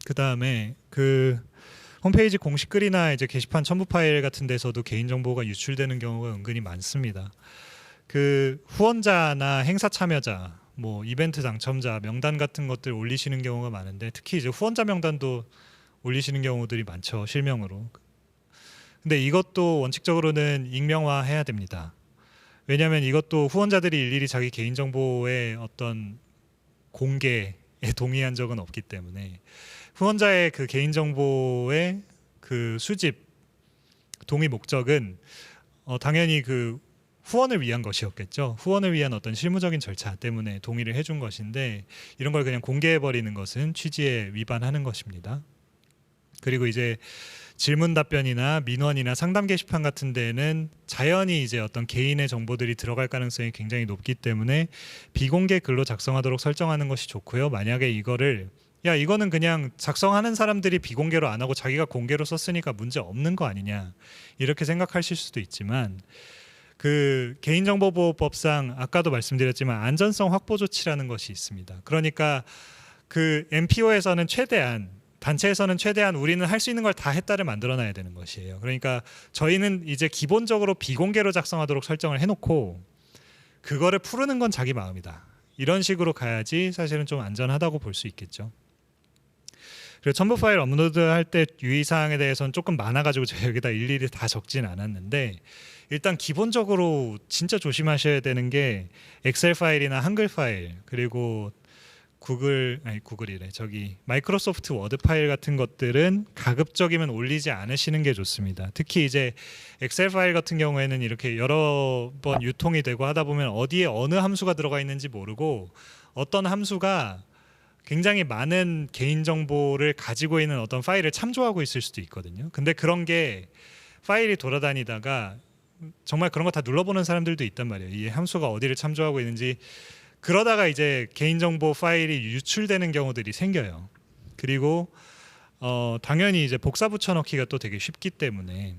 그 다음에 그 홈페이지 공식 글이나 이제 게시판 첨부 파일 같은 데서도 개인정보가 유출되는 경우가 은근히 많습니다. 그 후원자나 행사 참여자, 뭐 이벤트 당첨자 명단 같은 것들 올리시는 경우가 많은데, 특히 이제 후원자 명단도 올리시는 경우들이 많죠, 실명으로. 근데 이것도 원칙적으로는 익명화해야 됩니다. 왜냐하면 이것도 후원자들이 일일이 자기 개인정보의 어떤 공개에 동의한 적은 없기 때문에, 후원자의 그 개인정보의 그 수집 동의 목적은 당연히 그 후원을 위한 것이었겠죠. 후원을 위한 어떤 실무적인 절차 때문에 동의를 해준 것인데, 이런 걸 그냥 공개해버리는 것은 취지에 위반하는 것입니다. 그리고 이제 질문 답변이나 민원이나 상담 게시판 같은 데는 자연히 이제 어떤 개인의 정보들이 들어갈 가능성이 굉장히 높기 때문에 비공개 글로 작성하도록 설정하는 것이 좋고요. 만약에 이거를 이거는 그냥 작성하는 사람들이 비공개로 안 하고 자기가 공개로 썼으니까 문제 없는 거 아니냐, 이렇게 생각하실 수도 있지만, 그 개인정보보호법상 아까도 말씀드렸지만 안전성 확보 조치라는 것이 있습니다. 그러니까 그 NPO에서는 최대한, 단체에서는 최대한 우리는 할 수 있는 걸 다 했다를 만들어놔야 되는 것이에요. 그러니까 저희는 이제 기본적으로 비공개로 작성하도록 설정을 해놓고 그거를 푸르는 건 자기 마음이다, 이런 식으로 가야지 사실은 좀 안전하다고 볼 수 있겠죠. 그리고 첨부 파일 업로드할 때 유의사항에 대해서는 조금 많아가지고 제가 여기다 일일이 다 적진 않았는데, 일단 기본적으로 진짜 조심하셔야 되는 게 엑셀 파일이나 한글 파일, 그리고 마이크로소프트 워드 파일 같은 것들은 가급적이면 올리지 않으시는 게 좋습니다. 특히 이제 엑셀 파일 같은 경우에는 이렇게 여러 번 유통이 되고 하다 보면 어디에 어느 함수가 들어가 있는지 모르고 어떤 함수가 굉장히 많은 개인정보를 가지고 있는 어떤 파일을 참조하고 있을 수도 있거든요. 근데 그런 게 파일이 돌아다니다가 정말 그런 거 다 눌러보는 사람들도 있단 말이에요. 이 함수가 어디를 참조하고 있는지. 그러다가 이제 개인정보 파일이 유출되는 경우들이 생겨요. 그리고 당연히 이제 복사 붙여넣기가 또 되게 쉽기 때문에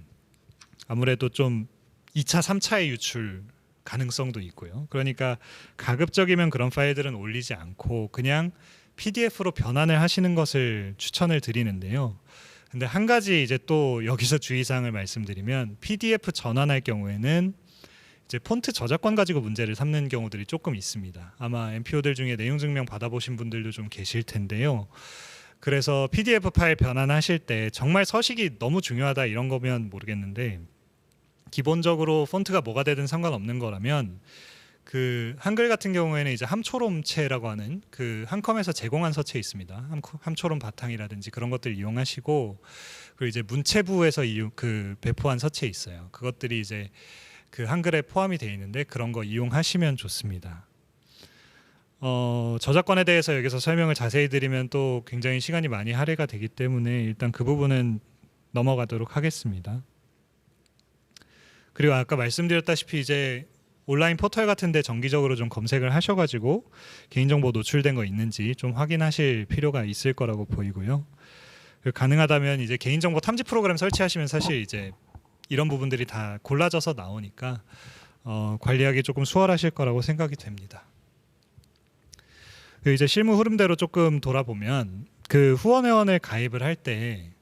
아무래도 좀 2차, 3차의 유출 가능성도 있고요. 그러니까 가급적이면 그런 파일들은 올리지 않고 그냥 PDF로 변환을 하시는 것을 추천을 드리는데요. 근데 한 가지 이제 또 여기서 주의사항을 말씀드리면 PDF 전환할 경우에는 이제 폰트 저작권 가지고 문제를 삼는 경우들이 조금 있습니다. 아마 MPO들 중에 내용 증명 받아보신 분들도 좀 계실 텐데요. 그래서 PDF 파일 변환하실 때 정말 서식이 너무 중요하다 이런 거면 모르겠는데 기본적으로 폰트가 뭐가 되든 상관없는 거라면 그 한글 같은 경우에는 이제 함초롬체라고 하는 그 한컴에서 제공한 서체 있습니다. 함초롬 바탕이라든지 그런 것들 이용하시고 그리고 이제 문체부에서 그 배포한 서체 있어요. 그것들이 이제 그 한글에 포함이 되어 있는데 그런 거 이용하시면 좋습니다. 저작권에 대해서 여기서 설명을 자세히 드리면 또 굉장히 시간이 많이 할애가 되기 때문에 일단 그 부분은 넘어가도록 하겠습니다. 그리고 아까 말씀드렸다시피 이제 온라인 포털 같은 데 정기적으로 좀 검색을 하셔가지고 개인정보 노출된 거 있는지 좀 확인하실 필요가 있을 거라고 보이고요. 가능하다면 이제 개인정보 탐지 프로그램 설치하시면 사실 이제 이런 부분들이 다 골라져서 나오니까 관리하기 조금 수월하실 거라고 생각이 됩니다. 이제 실무 흐름대로 조금 돌아보면 그 후원회원을 가입을 할 때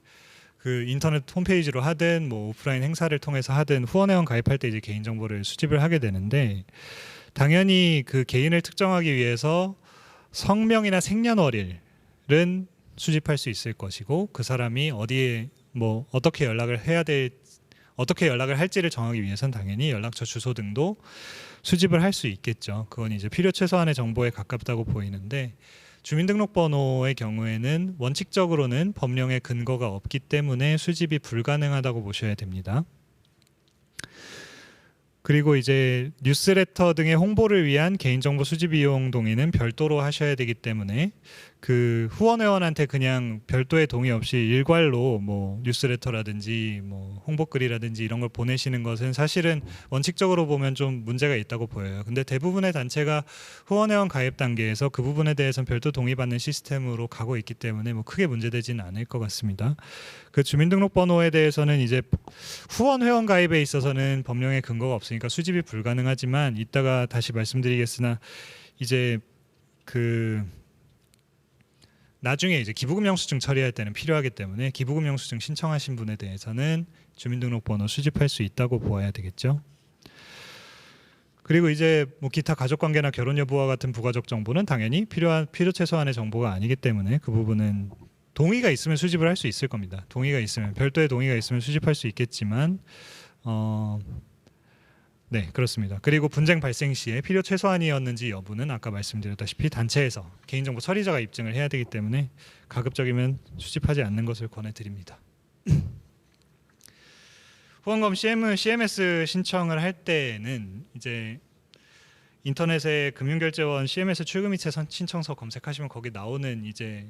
그 인터넷 홈페이지로 하든 뭐 오프라인 행사를 통해서 하든 후원회원 가입할 때 이제 개인정보를 수집을 하게 되는데 당연히 그 개인을 특정하기 위해서 성명이나 생년월일은 수집할 수 있을 것이고 그 사람이 어디에 뭐 어떻게 연락을 할지를 정하기 위해서는 당연히 연락처 주소 등도 수집을 할 수 있겠죠. 그건 이제 필요 최소한의 정보에 가깝다고 보이는데 주민등록번호의 경우에는 원칙적으로는 법령의 근거가 없기 때문에 수집이 불가능하다고 보셔야 됩니다. 그리고 이제 뉴스레터 등의 홍보를 위한 개인정보 수집 비용 동의는 별도로 하셔야 되기 때문에 그 후원회원한테 그냥 별도의 동의 없이 일괄로 뭐 뉴스레터라든지 뭐 홍보글이라든지 이런 걸 보내시는 것은 사실은 원칙적으로 보면 좀 문제가 있다고 보여요. 근데 대부분의 단체가 후원회원 가입 단계에서 그 부분에 대해서는 별도 동의받는 시스템으로 가고 있기 때문에 뭐 크게 문제되지는 않을 것 같습니다. 그 주민등록번호에 대해서는 이제 후원회원 가입에 있어서는 법령의 근거가 없으니까 수집이 불가능하지만 이따가 다시 말씀드리겠으나 이제 그 나중에 이제 기부금 영수증 처리할 때는 필요하기 때문에 기부금 영수증 신청하신 분에 대해서는 주민등록번호 수집할 수 있다고 보아야 되겠죠. 그리고 이제 뭐 기타 가족관계나 결혼 여부와 같은 부가적 정보는 당연히 필요 최소한의 정보가 아니기 때문에 그 부분은 동의가 있으면 수집을 할 수 있을 겁니다. 동의가 있으면 별도의 동의가 있으면 수집할 수 있겠지만 네, 그렇습니다. 그리고 분쟁 발생 시에 필요 최소한이었는지 여부는 아까 말씀드렸다시피 단체에서 개인정보 처리자가 입증을 해야 되기 때문에 가급적이면 수집하지 않는 것을 권해드립니다. 후원금 CMS 신청을 할 때는 이제 인터넷에 금융결제원 CMS 출금이체 신청서 검색하시면 거기 나오는 이제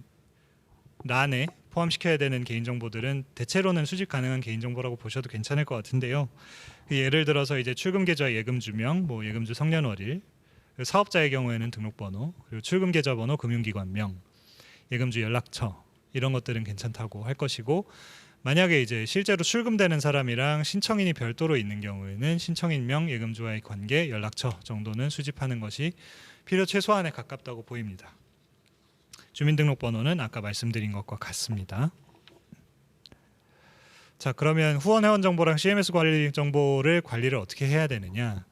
란에 포함시켜야 되는 개인정보들은 대체로는 수집 가능한 개인정보라고 보셔도 괜찮을 것 같은데요. 예를 들어서 이제 출금계좌 예금주명, 뭐 예금주 성년월일, 사업자의 경우에는 등록번호, 그리고 출금계좌번호, 금융기관명, 예금주 연락처 이런 것들은 괜찮다고 할 것이고 만약에 이제 실제로 출금되는 사람이랑 신청인이 별도로 있는 경우에는 신청인명, 예금주와의 관계, 연락처 정도는 수집하는 것이 필요 최소한에 가깝다고 보입니다. 주민등록번호는 아까 말씀드린 것과 같습니다. 자, 그러면 후원 회원 정보랑 CMS 관리 정보를 관리를 어떻게 해야 되느냐?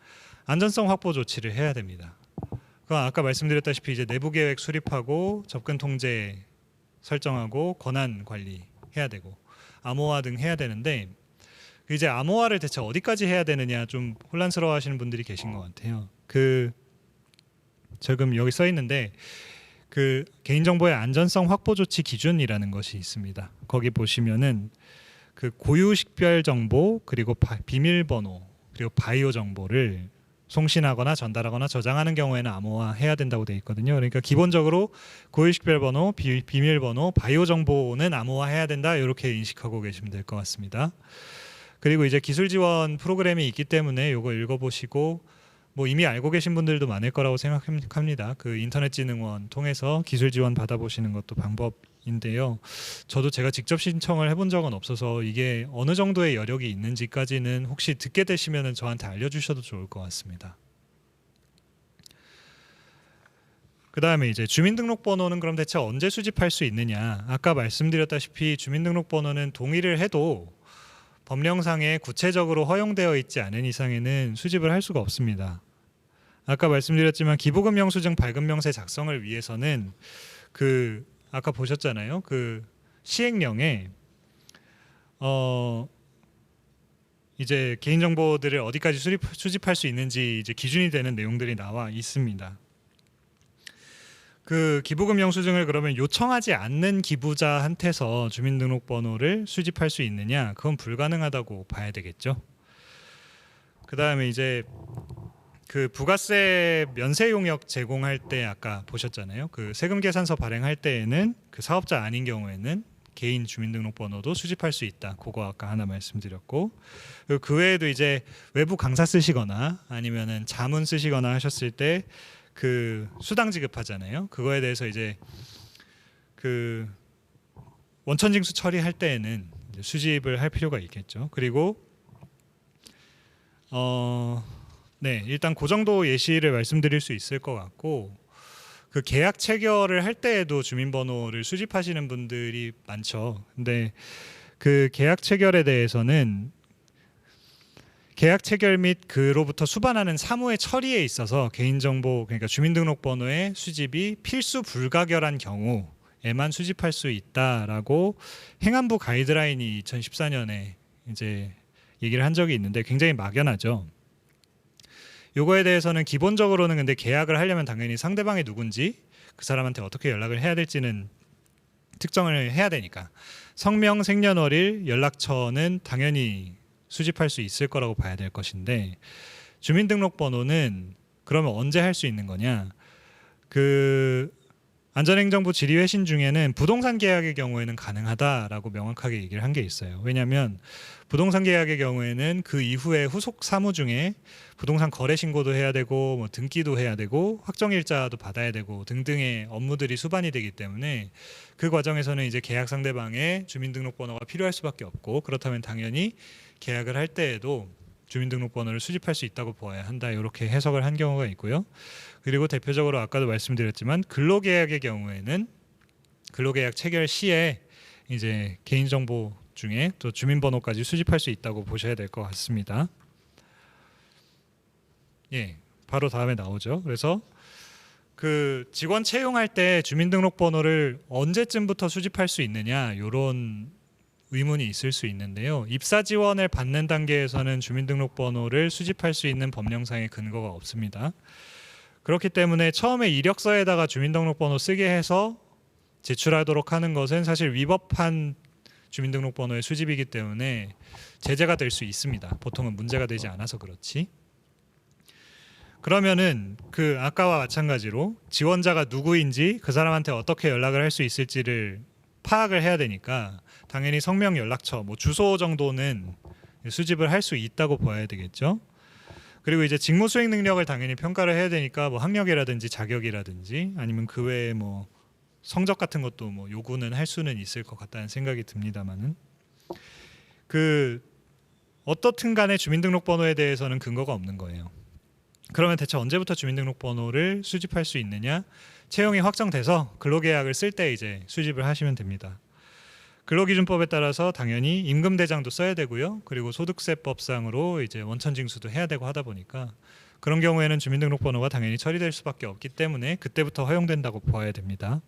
안전성 확보 조치를 해야 됩니다. 그건 아까 말씀드렸다시피 이제 내부 계획 수립하고 접근 통제 설정하고 권한 관리 해야 되고 암호화 등 해야 되는데 이제 암호화를 대체 어디까지 해야 되느냐 좀 혼란스러워하시는 분들이 계신 것 같아요. 그 지금 여기 써 있는데 그 개인정보의 안전성 확보 조치 기준이라는 것이 있습니다. 거기 보시면은 그 고유 식별 정보 그리고 비밀번호 그리고 바이오 정보를 송신하거나 전달하거나 저장하는 경우에는 암호화해야 된다고 되어 있거든요. 그러니까 기본적으로 고유 식별번호, 비밀번호, 바이오 정보는 암호화해야 된다 이렇게 인식하고 계시면 될 것 같습니다. 그리고 이제 기술 지원 프로그램이 있기 때문에 이거 읽어보시고 뭐 이미 알고 계신 분들도 많을 거라고 생각합니다. 그 인터넷진흥원 통해서 기술 지원 받아보시는 것도 인데요. 저도 제가 직접 신청을 해본 적은 없어서 이게 어느 정도의 여력이 있는지까지는 혹시 듣게 되시면 저한테 알려주셔도 좋을 것 같습니다. 그 다음에 이제 주민등록번호는 그럼 대체 언제 수집할 수 있느냐. 아까 말씀드렸다시피 주민등록번호는 동의를 해도 법령상에 구체적으로 허용되어 있지 않은 이상에는 수집을 할 수가 없습니다. 아까 말씀드렸지만 기부금 영수증 발급 명세 작성을 위해서는 아까 보셨잖아요. 그 시행령에 이제 개인정보들을 어디까지 수집할 수 있는지 이제 기준이 되는 내용들이 나와 있습니다. 그 기부금 영수증을 그러면 요청하지 않는 기부자한테서 주민등록번호를 수집할 수 있느냐? 그건 불가능하다고 봐야 되겠죠. 그 다음에 이제 그 부가세 면세 용역 제공할 때 아까 보셨잖아요. 그 세금 계산서 발행할 때에는 그 사업자 아닌 경우에는 개인 주민등록번호도 수집할 수 있다. 그거 아까 하나 말씀드렸고, 그 외에도 이제 외부 강사 쓰시거나 아니면은 자문 쓰시거나 하셨을 때 그 수당 지급하잖아요. 그거에 대해서 이제 그 원천징수 처리할 때에는 이제 수집을 할 필요가 있겠죠. 그리고 네, 일단 그 정도 예시를 말씀드릴 수 있을 것 같고, 그 계약 체결을 할 때에도 주민번호를 수집하시는 분들이 많죠. 근데 그 계약 체결에 대해서는 계약 체결 및 그로부터 수반하는 사무의 처리에 있어서 개인정보, 그러니까 주민등록번호의 수집이 필수 불가결한 경우에만 수집할 수 있다라고 행안부 가이드라인이 2014년에 이제 얘기를 한 적이 있는데 굉장히 막연하죠. 요거에 대해서는 기본적으로는 근데 계약을 하려면 당연히 상대방이 누군지 그 사람한테 어떻게 연락을 해야 될지는 특정을 해야 되니까 성명, 생년월일, 연락처는 당연히 수집할 수 있을 거라고 봐야 될 것인데, 주민등록번호는 그러면 언제 할 수 있는 거냐? 그 안전행정부 질의회신 중에는 부동산 계약의 경우에는 가능하다라고 명확하게 얘기를 한 게 있어요. 왜냐하면 부동산 계약의 경우에는 그 이후에 후속 사무 중에 부동산 거래 신고도 해야 되고 뭐 등기도 해야 되고 확정일자도 받아야 되고 등등의 업무들이 수반이 되기 때문에 그 과정에서는 이제 계약 상대방의 주민등록번호가 필요할 수밖에 없고, 그렇다면 당연히 계약을 할 때에도 주민등록번호를 수집할 수 있다고 보아야 한다, 이렇게 해석을 한 경우가 있고요. 그리고 대표적으로 아까도 말씀드렸지만 근로계약의 경우에는 근로계약 체결 시에 이제 개인정보 중에 또 주민번호까지 수집할 수 있다고 보셔야 될 것 같습니다. 예, 바로 다음에 나오죠. 그래서 그 직원 채용할 때 주민등록번호를 언제쯤부터 수집할 수 있느냐, 이런 의문이 있을 수 있는데요. 입사 지원을 받는 단계에서는 주민등록번호를 수집할 수 있는 법령상의 근거가 없습니다. 그렇기 때문에 처음에 이력서에다가 주민등록번호 쓰게 해서 제출하도록 하는 것은 사실 위법한 주민등록번호의 수집이기 때문에 제재가 될 수 있습니다. 보통은 문제가 되지 않아서 그렇지. 그러면은 그 아까와 마찬가지로 지원자가 누구인지 그 사람한테 어떻게 연락을 할 수 있을지를 파악을 해야 되니까 당연히 성명, 연락처, 뭐 주소 정도는 수집을 할 수 있다고 봐야 되겠죠. 그리고 이제 직무 수행 능력을 당연히 평가를 해야 되니까 뭐 학력이라든지 자격이라든지 아니면 그 외에 뭐 성적 같은 것도 뭐 요구는 할 수는 있을 것 같다는 생각이 듭니다만은, 그 어떻든 간에 주민등록번호에 대해서는 근거가 없는 거예요. 그러면 대체 언제부터 주민등록번호를 수집할 수 있느냐? 채용이 확정돼서 근로계약을 쓸 때 이제 수집을 하시면 됩니다. 근로기준법에 따라서 당연히 임금대장도 써야 되고요. 그리고 소득세법상으로 이제 원천징수도 해야 되고 하다 보니까 그런 경우에는 주민등록번호가 당연히 처리될 수밖에 없기 때문에 그때부터 허용된다고 보아야 됩니다.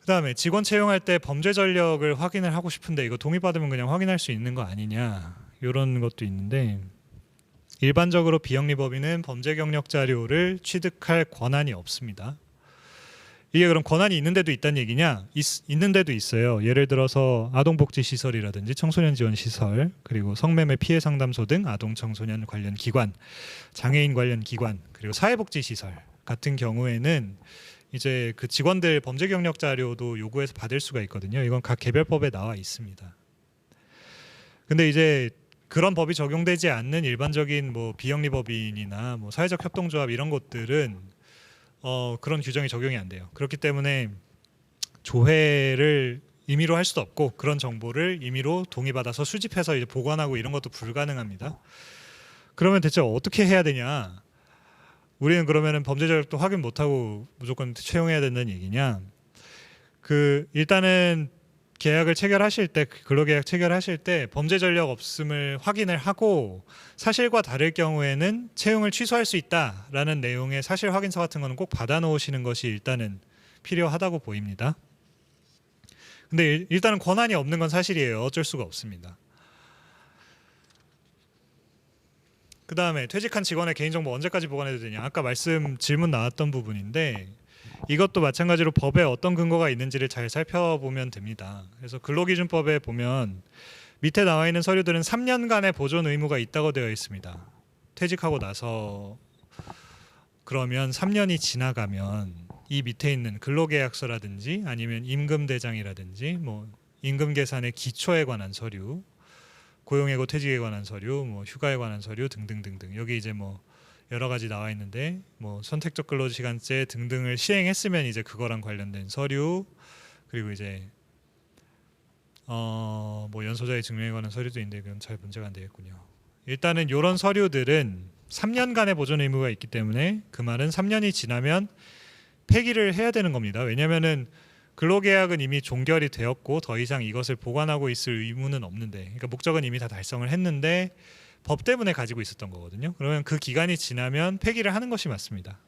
그다음에 직원 채용할 때 범죄 전력을 확인을 하고 싶은데 이거 동의받으면 그냥 확인할 수 있는 거 아니냐, 이런 것도 있는데, 일반적으로 비영리법인은 범죄 경력 자료를 취득할 권한이 없습니다. 이게 그럼 권한이 있는 데도 있다는 얘기냐? 있는 데도 있어요. 예를 들어서 아동복지시설이라든지 청소년 지원시설, 그리고 성매매 피해 상담소 등 아동 청소년 관련 기관, 장애인 관련 기관, 그리고 사회복지시설 같은 경우에는 이제 그 직원들 범죄 경력 자료도 요구해서 받을 수가 있거든요. 이건 각 개별법에 나와 있습니다. 근데 이제 그런 법이 적용되지 않는 일반적인 뭐 비영리법인이나 뭐 사회적 협동조합 이런 것들은 그런 규정이 적용이 안 돼요. 그렇기 때문에 조회를 임의로 할 수도 없고 그런 정보를 임의로 동의받아서 수집해서 이제 보관하고 이런 것도 불가능합니다. 그러면 대체 어떻게 해야 되냐? 우리는 그러면은 범죄 전력도 확인 못하고 무조건 채용해야 된다는 얘기냐? 일단은 계약을 체결하실 때, 근로계약 체결하실 때 범죄 전력 없음을 확인을 하고 사실과 다를 경우에는 채용을 취소할 수 있다라는 내용의 사실 확인서 같은 거는 꼭 받아 놓으시는 것이 일단은 필요하다고 보입니다. 근데 일단은 권한이 없는 건 사실이에요. 어쩔 수가 없습니다. 그 다음에 퇴직한 직원의 개인정보 언제까지 보관해도 되냐? 아까 질문 나왔던 부분인데 이것도 마찬가지로 법에 어떤 근거가 있는지를 잘 살펴보면 됩니다. 그래서 근로기준법에 보면 밑에 나와 있는 서류들은 3년간의 보존 의무가 있다고 되어 있습니다. 퇴직하고 나서 그러면 3년이 지나가면 이 밑에 있는 근로계약서라든지 아니면 임금대장이라든지 뭐 임금 계산의 기초에 관한 서류, 고용예고 퇴직에 관한 서류, 뭐 휴가에 관한 서류 등등등등 여기 이제 뭐 여러 가지 나와 있는데 뭐 선택적 근로시간제 등등을 시행했으면 이제 그거랑 관련된 서류 그리고 이제 뭐 연소자의 증명에 관한 서류도 있는데 그건 잘 문제가 안 되겠군요. 일단은 이런 서류들은 3년간의 보존 의무가 있기 때문에 그 말은 3년이 지나면 폐기를 해야 되는 겁니다. 왜냐하면은 근로계약은 이미 종결이 되었고 더 이상 이것을 보관하고 있을 의무는 없는데, 그러니까 목적은 이미 다 달성을 했는데 법 때문에 가지고 있었던 거거든요. 그러면 그 기간이 지나면 폐기를 하는 것이 맞습니다.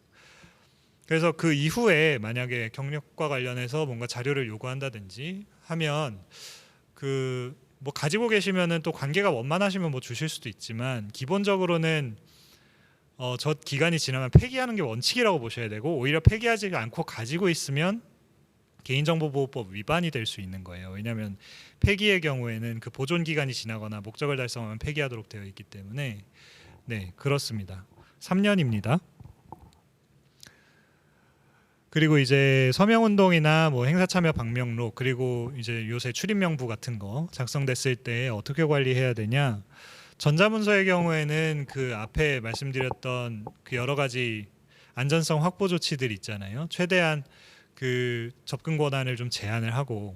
그래서 그 이후에 만약에 경력과 관련해서 뭔가 자료를 요구한다든지 하면 뭐 가지고 계시면은 또 관계가 원만하시면 뭐 주실 수도 있지만 기본적으로는 저 기간이 지나면 폐기하는 게 원칙이라고 보셔야 되고 오히려 폐기하지 않고 가지고 있으면 개인정보보호법 위반이 될 수 있는 거예요. 왜냐하면 폐기의 경우에는 그 보존 기간이 지나거나 목적을 달성하면 폐기하도록 되어 있기 때문에 네 그렇습니다. 3년입니다. 그리고 이제 서명운동이나 뭐 행사참여 방명록 그리고 이제 요새 출입명부 같은 거 작성됐을 때 어떻게 관리해야 되냐? 전자문서의 경우에는 그 앞에 말씀드렸던 그 여러 가지 안전성 확보 조치들 있잖아요. 최대한 그 접근 권한을 좀 제한을 하고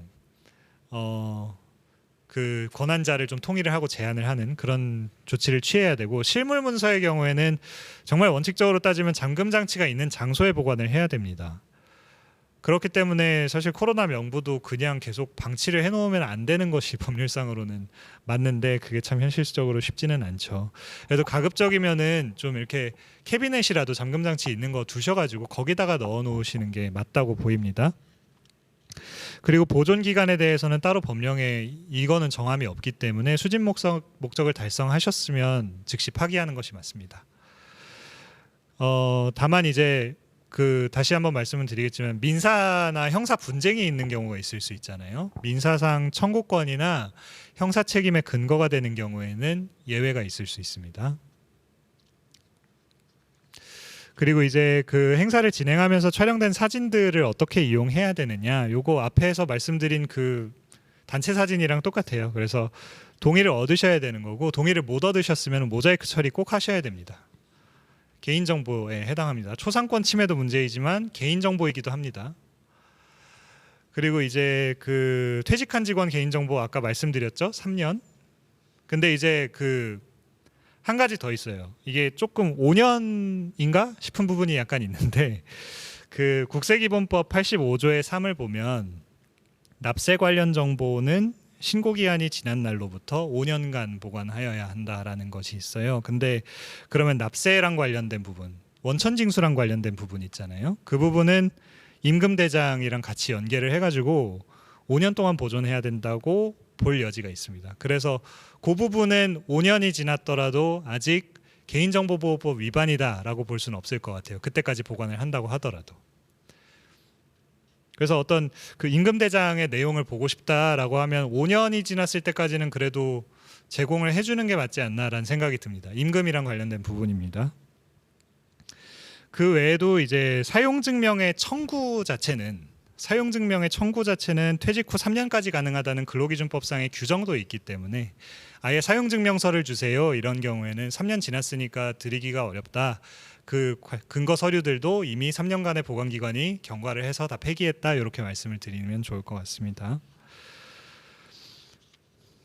그 권한자를 좀 통일을 하고 제한을 하는 그런 조치를 취해야 되고 실물 문서의 경우에는 정말 원칙적으로 따지면 잠금 장치가 있는 장소에 보관을 해야 됩니다. 그렇기 때문에 사실 코로나 명부도 그냥 계속 방치를 해놓으면 안 되는 것이 법률상으로는 맞는데 그게 참 현실적으로 쉽지는 않죠. 그래도 가급적이면은 좀 이렇게 캐비넷이라도 잠금 장치 있는 거 두셔가지고 거기다가 넣어 놓으시는 게 맞다고 보입니다. 그리고 보존 기간에 대해서는 따로 법령에 이거는 정함이 없기 때문에 수집 목적을 달성하셨으면 즉시 파기하는 것이 맞습니다. 다만 이제 다시 한번 말씀을 드리겠지만 민사나 형사 분쟁이 있는 경우가 있을 수 있잖아요. 민사상 청구권이나 형사 책임의 근거가 되는 경우에는 예외가 있을 수 있습니다. 그리고 이제 그 행사를 진행하면서 촬영된 사진들을 어떻게 이용해야 되느냐, 요거 앞에서 말씀드린 그 단체 사진이랑 똑같아요. 그래서 동의를 얻으셔야 되는 거고 동의를 못 얻으셨으면 모자이크 처리 꼭 하셔야 됩니다. 개인정보에 해당합니다. 초상권 침해도 문제이지만 개인정보이기도 합니다. 그리고 이제 그 퇴직한 직원 개인정보 아까 말씀드렸죠? 3년. 근데 이제 한 가지 더 있어요. 이게 조금 5년인가 싶은 부분이 약간 있는데 그 국세기본법 85조의 3을 보면 납세 관련 정보는 신고기한이 지난 날로부터 5년간 보관하여야 한다라는 것이 있어요. 근데 그러면 납세랑 관련된 부분, 원천징수랑 관련된 부분 있잖아요. 그 부분은 임금대장이랑 같이 연계를 해가지고 5년 동안 보존해야 된다고 볼 여지가 있습니다. 그래서 그 부분은 5년이 지났더라도 아직 개인정보보호법 위반이다라고 볼 수는 없을 것 같아요. 그때까지 보관을 한다고 하더라도. 그래서 어떤 그 임금대장의 내용을 보고 싶다라고 하면 5년이 지났을 때까지는 그래도 제공을 해주는 게 맞지 않나라는 생각이 듭니다. 임금이랑 관련된 부분입니다. 그 외에도 이제 사용증명의 청구 자체는 사용증명의 청구 자체는 퇴직 후 3년까지 가능하다는 근로기준법상의 규정도 있기 때문에 아예 사용증명서를 주세요 이런 경우에는 3년 지났으니까 드리기가 어렵다. 그 근거 서류들도 이미 3년간의 보관기관이 경과를 해서 다 폐기했다 이렇게 말씀을 드리면 좋을 것 같습니다.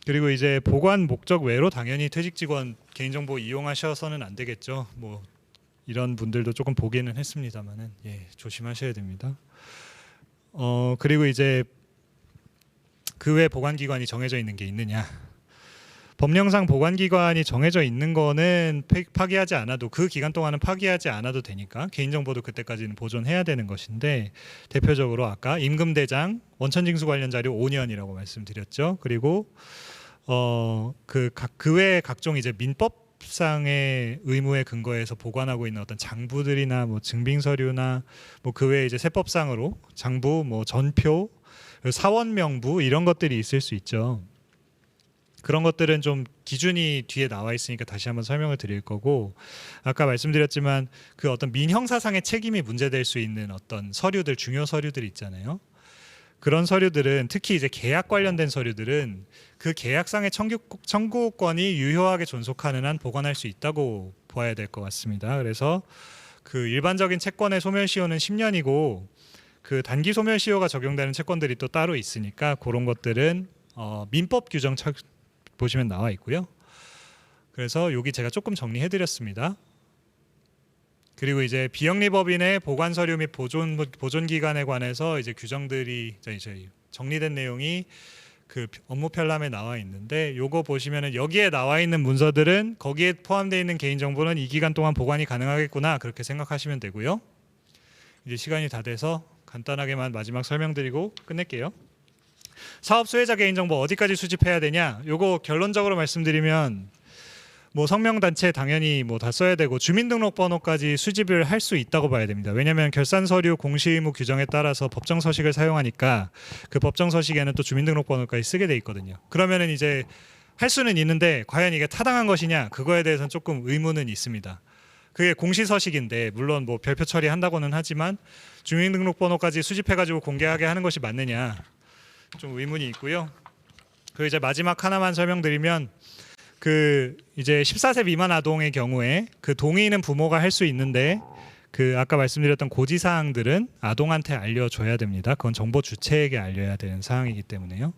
그리고 이제 보관 목적 외로 당연히 퇴직 직원 개인정보 이용하셔서는 안 되겠죠. 뭐 이런 분들도 조금 보기는 했습니다만은 조심하셔야 됩니다. 그리고 이제 그 외 보관기관이 정해져 있는 게 있느냐? 법령상 보관기관이 정해져 있는 거는 파기하지 않아도 그 기간 동안은 파기하지 않아도 되니까 개인정보도 그때까지는 보존해야 되는 것인데 대표적으로 아까 임금대장 원천징수 관련 자료 5년이라고 말씀드렸죠. 그리고 그 외에 각종 이제 민법상의 의무에 근거해서 보관하고 있는 어떤 장부들이나 뭐 증빙서류나 뭐 그 외에 이제 세법상으로 장부, 뭐 전표, 사원명부 이런 것들이 있을 수 있죠. 그런 것들은 좀 기준이 뒤에 나와 있으니까 다시 한번 설명을 드릴 거고 아까 말씀드렸지만 그 어떤 민형사상의 책임이 문제될 수 있는 어떤 서류들 중요 서류들 있잖아요. 그런 서류들은 특히 이제 계약 관련된 서류들은 그 계약상의 청구권이 유효하게 존속하는 한 보관할 수 있다고 보아야 될 것 같습니다. 그래서 그 일반적인 채권의 소멸시효는 10년이고 그 단기 소멸시효가 적용되는 채권들이 또 따로 있으니까 그런 것들은 민법 규정 보시면 나와 있고요. 그래서 여기 제가 조금 정리해드렸습니다. 그리고 이제 비영리법인의 보관 서류 및 보존 기간에 관해서 이제 규정들이 이제 정리된 내용이 그 업무 편람에 나와 있는데 요거 보시면은 여기에 나와 있는 문서들은 거기에 포함되어 있는 개인정보는 이 기간 동안 보관이 가능하겠구나 그렇게 생각하시면 되고요. 이제 시간이 다 돼서 간단하게만 마지막 설명드리고 끝낼게요. 사업 수혜자 개인정보 어디까지 수집해야 되냐? 요거 결론적으로 말씀드리면 뭐 성명단체 당연히 뭐 다 써야 되고 주민등록번호까지 수집을 할 수 있다고 봐야 됩니다. 왜냐하면 결산서류 공시의무 규정에 따라서 법정서식을 사용하니까 그 법정서식에는 또 주민등록번호까지 쓰게 돼 있거든요. 그러면은 이제 할 수는 있는데 과연 이게 타당한 것이냐? 그거에 대해서는 조금 의문은 있습니다. 그게 공시서식인데 물론 뭐 별표 처리한다고는 하지만 주민등록번호까지 수집해가지고 공개하게 하는 것이 맞느냐? 좀 의문이 있고요. 그 이제 마지막 하나만 설명드리면 그 이제 14세 미만 아동의 경우에 그 동의는 부모가 할 수 있는데 그 아까 말씀드렸던 고지 사항들은 아동한테 알려줘야 됩니다. 그건 정보 주체에게 알려야 되는 사항이기 때문에요.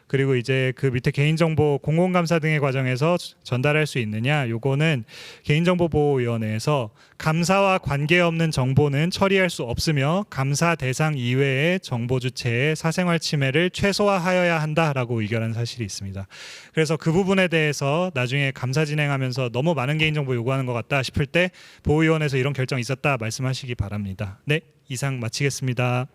그리고 이제 그 밑에 개인정보 공공감사 등의 과정에서 전달할 수 있느냐 요거는 개인정보보호위원회에서 감사와 관계없는 정보는 처리할 수 없으며 감사 대상 이외의 정보 주체의 사생활 침해를 최소화하여야 한다라고 의결한 사실이 있습니다. 그래서 그 부분에 대해서 나중에 감사 진행하면서 너무 많은 개인정보 요구하는 것 같다 싶을 때 보호위원회에서 이런 결정이 있었다 말씀하시기 바랍니다. 네, 이상 마치겠습니다.